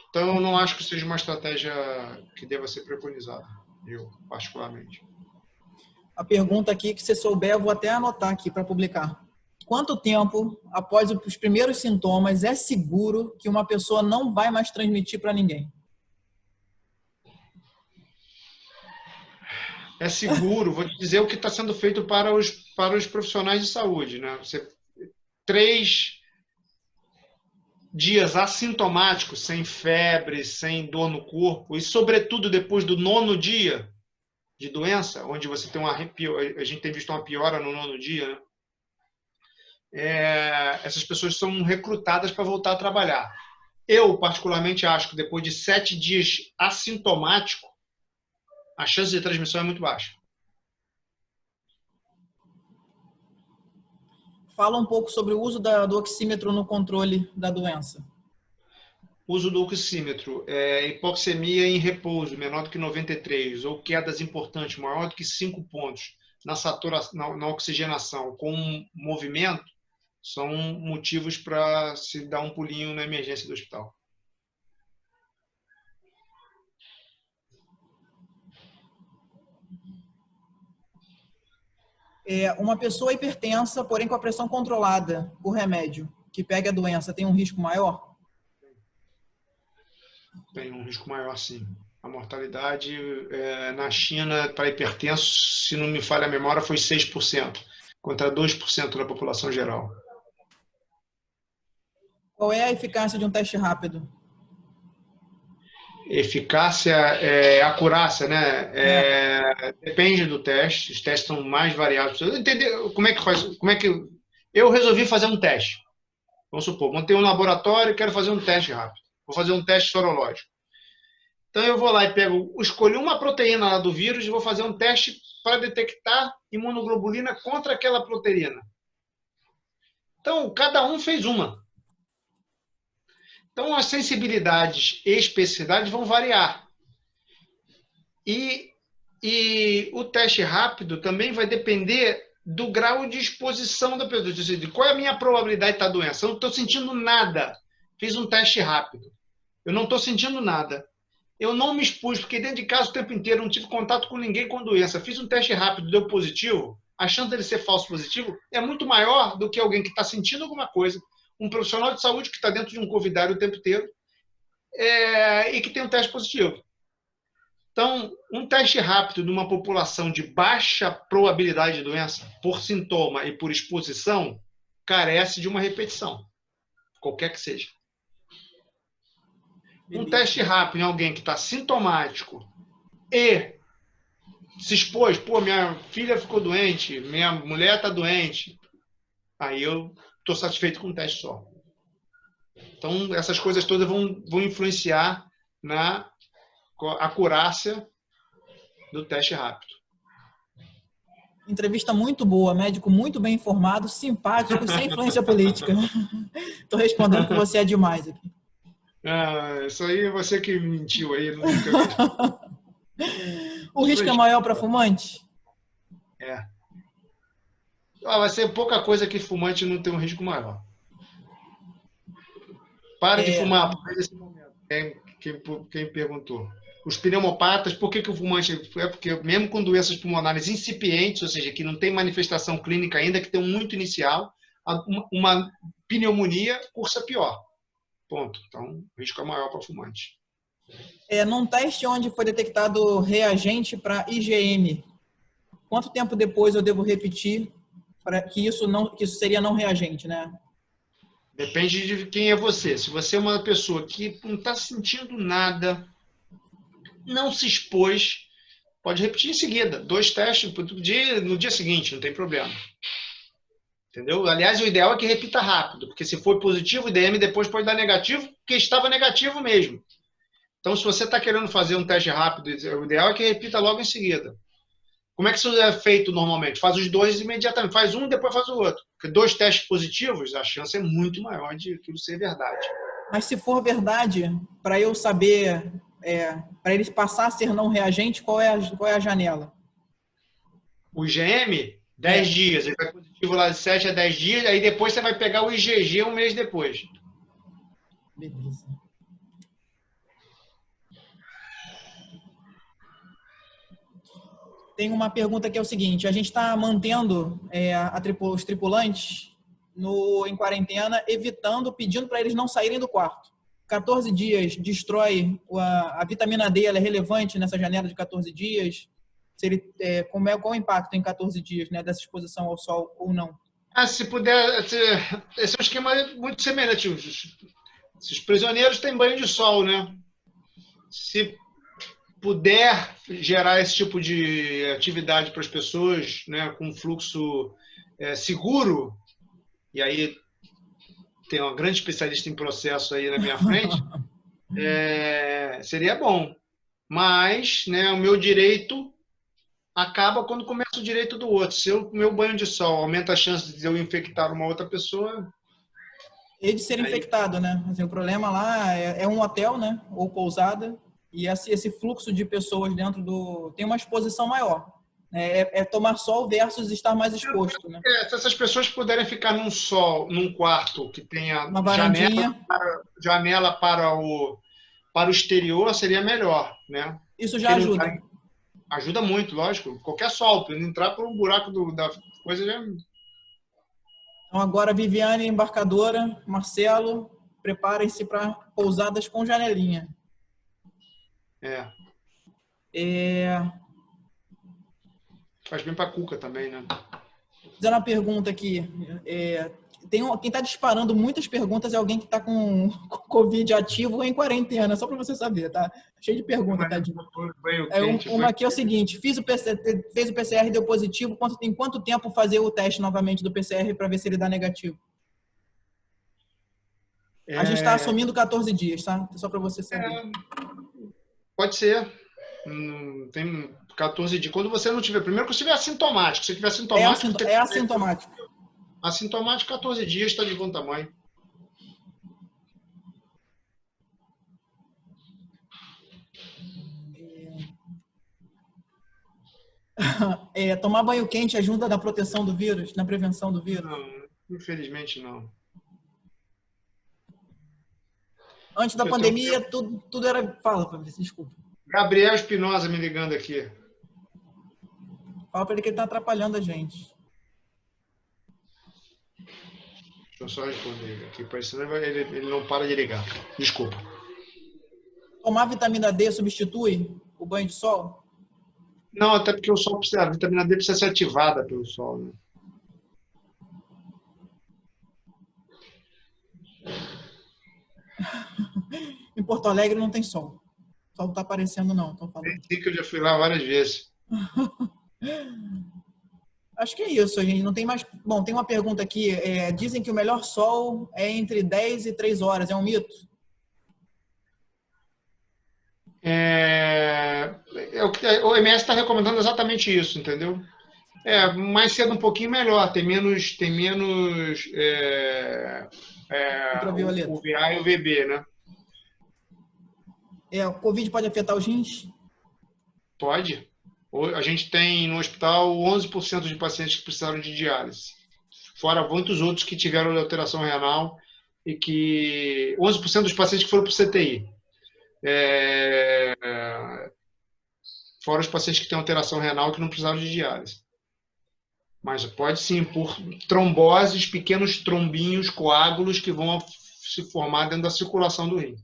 Então eu não acho que seja uma estratégia que deva ser preconizada, eu particularmente. A pergunta aqui, que se souber, eu vou até anotar aqui para publicar. Quanto tempo após os primeiros sintomas é seguro que uma pessoa não vai mais transmitir para ninguém? É seguro, vou te dizer o que está sendo feito para os profissionais de saúde, né? 3 dias assintomáticos, sem febre, sem dor no corpo, e sobretudo depois do 9º dia de doença, onde você tem um arrepio, a gente tem visto uma piora no 9º dia, né? Essas pessoas são recrutadas para voltar a trabalhar. Eu, particularmente, acho que depois de 7 dias assintomático, a chance de transmissão é muito baixa. Fala um pouco sobre o uso do oxímetro no controle da doença. Uso do oxímetro, hipoxemia em repouso, menor do que 93, ou quedas importantes, maior do que 5 pontos na oxigenação, com movimento, são motivos para se dar um pulinho na emergência do hospital. Uma pessoa hipertensa, porém com a pressão controlada por remédio, que pega a doença, tem um risco maior? Tem um risco maior, sim. A mortalidade na China para hipertensos, se não me falha a memória, foi 6%, contra 2% da população geral. Qual é a eficácia de um teste rápido? Eficácia, acurácia, né? Depende do teste. Os testes são mais variados. Entender como é que faz? Eu resolvi fazer um teste? Vamos supor, montei um laboratório e quero fazer um teste rápido. Vou fazer um teste sorológico. Então eu vou lá e escolho uma proteína lá do vírus e vou fazer um teste para detectar imunoglobulina contra aquela proteína. Então cada um fez uma. Então, as sensibilidades e especificidades vão variar. E o teste rápido também vai depender do grau de exposição da pessoa. De qual é a minha probabilidade de estar doença? Eu não estou sentindo nada. Fiz um teste rápido. Eu não estou sentindo nada. Eu não me expus, porque dentro de casa o tempo inteiro não tive contato com ninguém com doença. Fiz um teste rápido, deu positivo. A chance dele ser falso positivo é muito maior do que alguém que está sentindo alguma coisa, um profissional de saúde que está dentro de um covidário o tempo inteiro e que tem um teste positivo. Então, um teste rápido numa população de baixa probabilidade de doença, por sintoma e por exposição, carece de uma repetição, qualquer que seja. Um teste rápido em alguém que está sintomático e se expôs, minha filha ficou doente, minha mulher está doente, aí eu estou satisfeito com um teste só. Então, essas coisas todas vão influenciar na acurácia do teste rápido. Entrevista muito boa, médico muito bem informado, simpático, sem influência política. Estou respondendo que você é demais aqui. Isso aí é você que mentiu aí. Nunca... O risco é maior para fumante? Vai ser pouca coisa que fumante não tem um risco maior. Para de fumar nesse momento. Quem perguntou. Os pneumopatas, por que o fumante... É porque mesmo com doenças pulmonares incipientes, ou seja, que não tem manifestação clínica ainda, que tem um muito inicial, uma pneumonia cursa pior. Ponto. Então, o risco é maior para fumante. Num teste onde foi detectado reagente para IgM, quanto tempo depois eu devo repetir para que isso seria não reagente, né? Depende de quem é você. Se você é uma pessoa que não está sentindo nada, não se expôs, pode repetir em seguida. 2 testes no dia seguinte, não tem problema. Entendeu? Aliás, o ideal é que repita rápido, porque se for positivo, o IgM depois pode dar negativo, porque estava negativo mesmo. Então, se você está querendo fazer um teste rápido, o ideal é que repita logo em seguida. Como é que isso é feito normalmente? Faz os 2 imediatamente. Faz um, depois faz o outro. Porque 2 testes positivos, a chance é muito maior de aquilo ser verdade. Mas se for verdade, para eu saber, para eles passar a ser não reagente, qual é a janela? O IgM, 10 dias. Ele vai positivo lá de 7 a 10 dias, aí depois você vai pegar o IgG um mês depois. Beleza. Tem uma pergunta que é o seguinte: a gente está mantendo os tripulantes em quarentena, pedindo para eles não saírem do quarto. 14 dias destrói a vitamina D, ela é relevante nessa janela de 14 dias? Qual o impacto em 14 dias, né, dessa exposição ao sol ou não? Se puder, esse é um esquema muito semelhante. Os prisioneiros têm banho de sol, né? Se puder gerar esse tipo de atividade para as pessoas, né, com fluxo seguro, e aí tem uma grande especialista em processo aí na minha frente, seria bom. Mas, né, o meu direito acaba quando começa o direito do outro. Se o meu banho de sol aumenta a chance de eu infectar uma outra pessoa... E de ser infectado, né? Assim, o problema lá é um hotel, né? Ou pousada, e esse fluxo de pessoas dentro tem uma exposição maior. Tomar sol versus estar mais exposto, né? Se essas pessoas puderem ficar num quarto que tenha Uma varandinha. janela para o exterior, seria melhor, né? Isso já ajuda. Ajuda muito, lógico. Qualquer sol, para não entrar por um buraco da coisa já... Então agora, Viviane, embarcadora, Marcelo, preparem-se para pousadas com janelinha. Faz bem para a cuca também, né? Fazendo uma pergunta aqui. Quem está disparando muitas perguntas é alguém que está com Covid ativo ou em quarentena, só para você saber, tá? Cheio de perguntas, tadinho. Uma aqui é o seguinte: fez o PCR, deu positivo, em quanto tempo fazer o teste novamente do PCR para ver se ele dá negativo? A gente está assumindo 14 dias, tá? Só para você saber. Pode ser. Tem 14 dias. Quando você não tiver... Primeiro que você estiver assintomático. Se tiver assintomático... É assintomático. Assintomático, 14 dias está de bom tamanho. Tomar banho quente ajuda na proteção do vírus, na prevenção do vírus? Não, infelizmente não. Antes da pandemia, tudo era... Fala, Fabrício, desculpa. Gabriel Espinosa me ligando aqui. Fala para ele que ele está atrapalhando a gente. Deixa eu só responder aqui, senão ele não para de ligar. Desculpa. Tomar vitamina D substitui o banho de sol? Não, até porque o sol precisa, a vitamina D precisa ser ativada pelo sol, né? Em Porto Alegre não tem sol. O sol não está aparecendo, não. Tem que eu já fui lá várias vezes. Acho que é isso, a gente não tem mais... Bom, tem uma pergunta aqui. Dizem que o melhor sol é entre 10 e 3 horas. É um mito? O OMS está recomendando exatamente isso, entendeu? Mais cedo um pouquinho melhor. Tem menos ultravioleta. o VA e o VB, né? O Covid pode afetar os rins? Pode. A gente tem no hospital 11% de pacientes que precisaram de diálise. Fora muitos outros que tiveram alteração renal e que... 11% dos pacientes que foram para o CTI. Fora os pacientes que têm alteração renal que não precisaram de diálise. Mas pode sim, por tromboses, pequenos trombinhos, coágulos que vão se formar dentro da circulação do rim.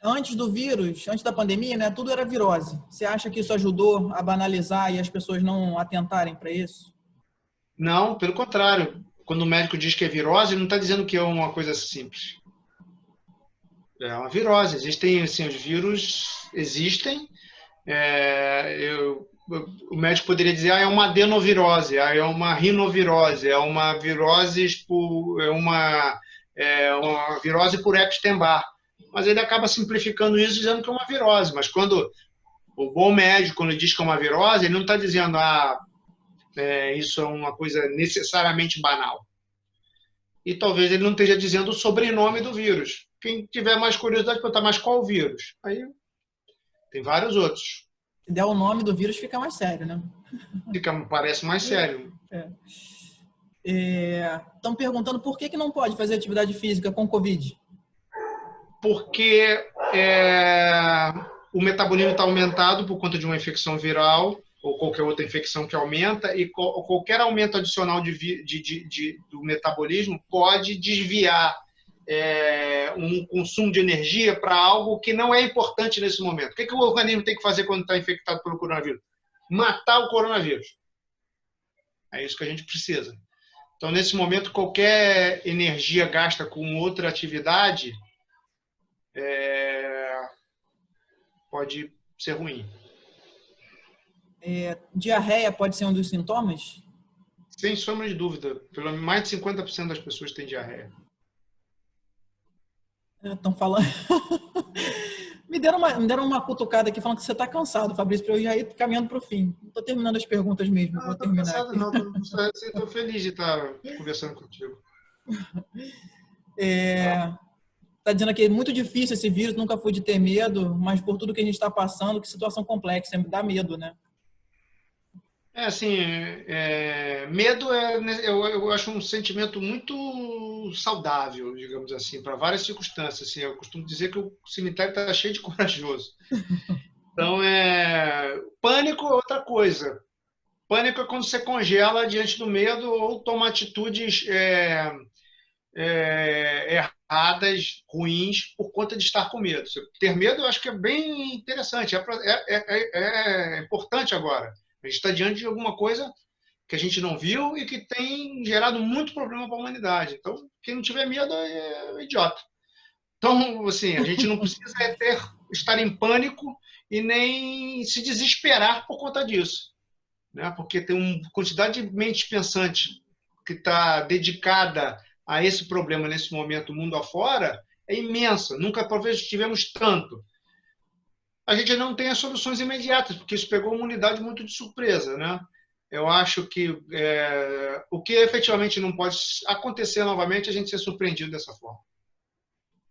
Antes do vírus, antes da pandemia, né, tudo era virose. Você acha que isso ajudou a banalizar e as pessoas não atentarem para isso? Não, pelo contrário. Quando o médico diz que é virose, ele não está dizendo que é uma coisa simples. É uma virose. Existem, assim, os vírus existem. O médico poderia dizer, é uma adenovirose, é uma rinovirose, é uma virose uma virose por Epstein-Barr. Mas ele acaba simplificando isso dizendo que é uma virose. Mas quando o bom médico, quando ele diz que é uma virose, ele não está dizendo isso é uma coisa necessariamente banal. E talvez ele não esteja dizendo o sobrenome do vírus. Quem tiver mais curiosidade perguntar, mas qual vírus? Aí tem vários outros. Se der o nome do vírus, fica mais sério, né? Parece mais sério. Estão perguntando por que não pode fazer atividade física com Covid? Porque o metabolismo está aumentado por conta de uma infecção viral ou qualquer outra infecção que aumenta, e qualquer aumento adicional do metabolismo pode desviar um consumo de energia para algo que não é importante nesse momento. O que o organismo tem que fazer quando está infectado pelo coronavírus? Matar o coronavírus. É isso que a gente precisa. Então, nesse momento, qualquer energia gasta com outra atividade pode ser ruim. Diarreia pode ser um dos sintomas? Sem sombra de dúvida. Pelo mais de 50% das pessoas têm diarreia. Estão falando... me deram uma cutucada aqui falando que você está cansado, Fabrício, para eu já ir caminhando para o fim. Estou terminando as perguntas mesmo. Não, estou cansado aqui. Não. Estou feliz de estar conversando contigo. Está dizendo aqui, é muito difícil esse vírus, nunca fui de ter medo, mas por tudo que a gente está passando, que situação complexa, dá medo, né? Assim, medo eu acho um sentimento muito saudável, digamos assim, para várias circunstâncias. Assim, eu costumo dizer que o cemitério está cheio de corajoso. Então, pânico é outra coisa. Pânico é quando você congela diante do medo ou toma atitudes erradas, ruins, por conta de estar com medo. Ter medo eu acho que é bem interessante, é importante agora. A gente está diante de alguma coisa que a gente não viu e que tem gerado muito problema para a humanidade. Então, quem não tiver medo é idiota. Então, assim, a gente não precisa estar em pânico e nem se desesperar por conta disso, né? Porque tem uma quantidade de mentes pensantes que está dedicada a esse problema nesse momento, mundo afora, é imensa. Nunca, talvez, tivemos tanto. A gente não tem as soluções imediatas, porque isso pegou uma unidade muito de surpresa, né? Eu acho que o que efetivamente não pode acontecer novamente é a gente ser surpreendido dessa forma.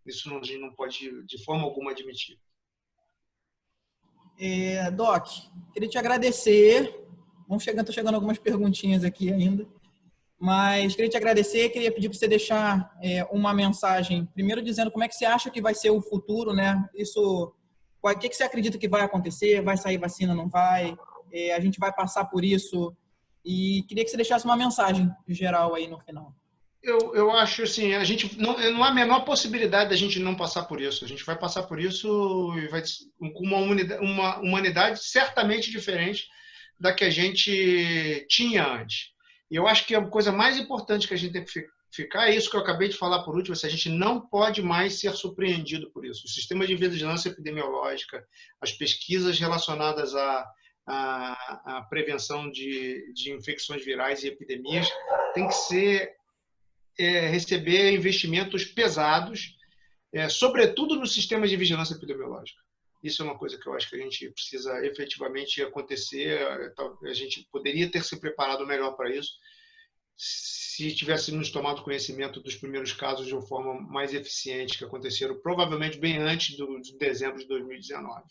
Isso a gente não pode, de forma alguma, admitir. Doc, queria te agradecer. Estão chegando algumas perguntinhas aqui ainda. Mas queria te agradecer, queria pedir para você deixar uma mensagem, primeiro dizendo como é que você acha que vai ser o futuro, né? O que você acredita que vai acontecer? Vai sair vacina, não vai? A gente vai passar por isso? E queria que você deixasse uma mensagem geral aí no final. Eu acho assim, a gente não há a menor possibilidade da gente não passar por isso. A gente vai passar por isso e vai com uma humanidade certamente diferente da que a gente tinha antes. E eu acho que a coisa mais importante que a gente tem que ficar é isso que eu acabei de falar por último, a gente não pode mais ser surpreendido por isso. O sistema de vigilância epidemiológica, as pesquisas relacionadas à prevenção de infecções virais e epidemias tem que receber investimentos pesados, sobretudo no sistema de vigilância epidemiológica. Isso é uma coisa que eu acho que a gente precisa efetivamente acontecer. A gente poderia ter se preparado melhor para isso se tivéssemos tomado conhecimento dos primeiros casos de uma forma mais eficiente, que aconteceram provavelmente bem antes de dezembro de 2019.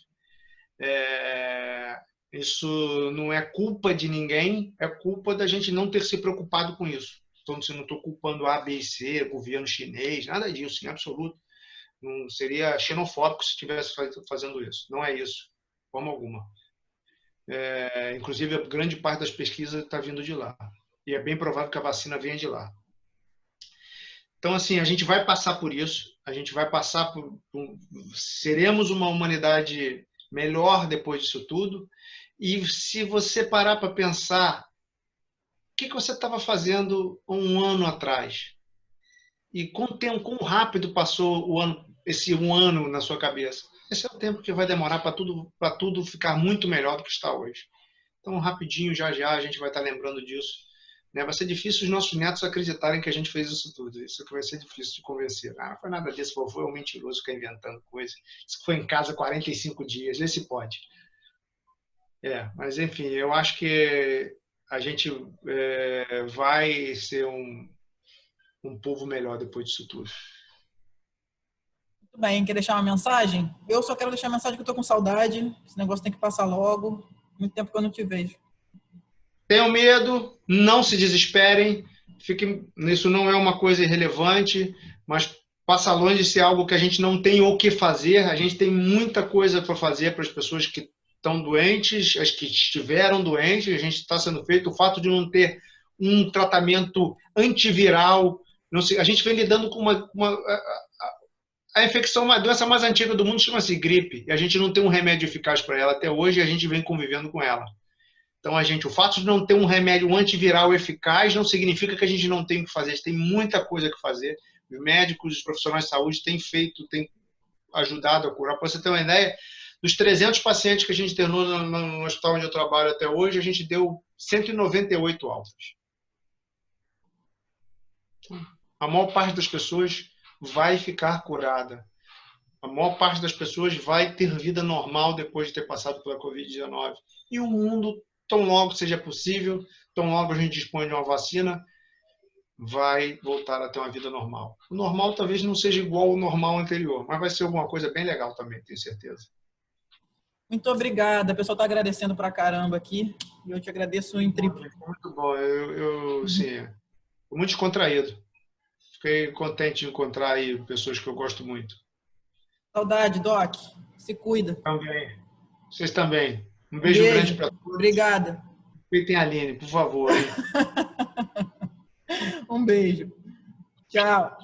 Isso não é culpa de ninguém, é culpa da gente não ter se preocupado com isso. Então, se não estou culpando A, B e C, governo chinês, nada disso, em absoluto. Não seria xenofóbico se estivesse fazendo isso. Não é isso, de forma alguma. Inclusive, a grande parte das pesquisas está vindo de lá. E é bem provável que a vacina venha de lá. Então, assim, a gente vai passar por isso. A gente vai passar seremos uma humanidade melhor depois disso tudo. E se você parar para pensar, o que você estava fazendo um ano atrás? E quão rápido passou esse um ano na sua cabeça? Esse é o tempo que vai demorar para tudo ficar muito melhor do que está hoje. Então, rapidinho, já a gente vai estar lembrando disso. Vai ser difícil os nossos netos acreditarem que a gente fez isso tudo. Isso que vai ser difícil de convencer. Não foi nada disso, foi um mentiroso ficar inventando coisa. Isso que foi em casa 45 dias, vê se pode. Mas enfim, eu acho que a gente vai ser um povo melhor depois disso tudo. Muito bem, quer deixar uma mensagem? Eu só quero deixar uma mensagem que eu estou com saudade. Esse negócio tem que passar logo. Muito tempo que eu não te vejo. Tenham medo, não se desesperem. Isso não é uma coisa irrelevante, mas passa longe de ser algo que a gente não tem o que fazer. A gente tem muita coisa para fazer para as pessoas que estão doentes, as que estiveram doentes. A gente está sendo feito. O fato de não ter um tratamento antiviral. Não sei, a gente vem lidando com a infecção, uma doença mais antiga do mundo, chama-se gripe. E a gente não tem um remédio eficaz para ela até hoje e a gente vem convivendo com ela. Então, o fato de não ter um remédio antiviral eficaz não significa que a gente não tem o que fazer. A gente tem muita coisa que fazer. Os médicos, os profissionais de saúde têm feito, têm ajudado a curar. Para você ter uma ideia, dos 300 pacientes que a gente internou no hospital onde eu trabalho até hoje, a gente deu 198 altas. A maior parte das pessoas vai ficar curada. A maior parte das pessoas vai ter vida normal depois de ter passado pela Covid-19. E o mundo, tão logo seja possível, tão logo a gente dispõe de uma vacina, vai voltar a ter uma vida normal. O normal talvez não seja igual ao normal anterior, mas vai ser alguma coisa bem legal também, tenho certeza. Muito obrigada. O pessoal está agradecendo pra caramba aqui. E eu te agradeço em triplo. Muito bom. Sim, estou muito descontraído. Fiquei contente de encontrar aí pessoas que eu gosto muito. Saudade, Doc. Se cuida. Também. Vocês também. Um beijo grande para todos. Obrigada. Respeitem a Aline, por favor. Hein? Um beijo. Tchau.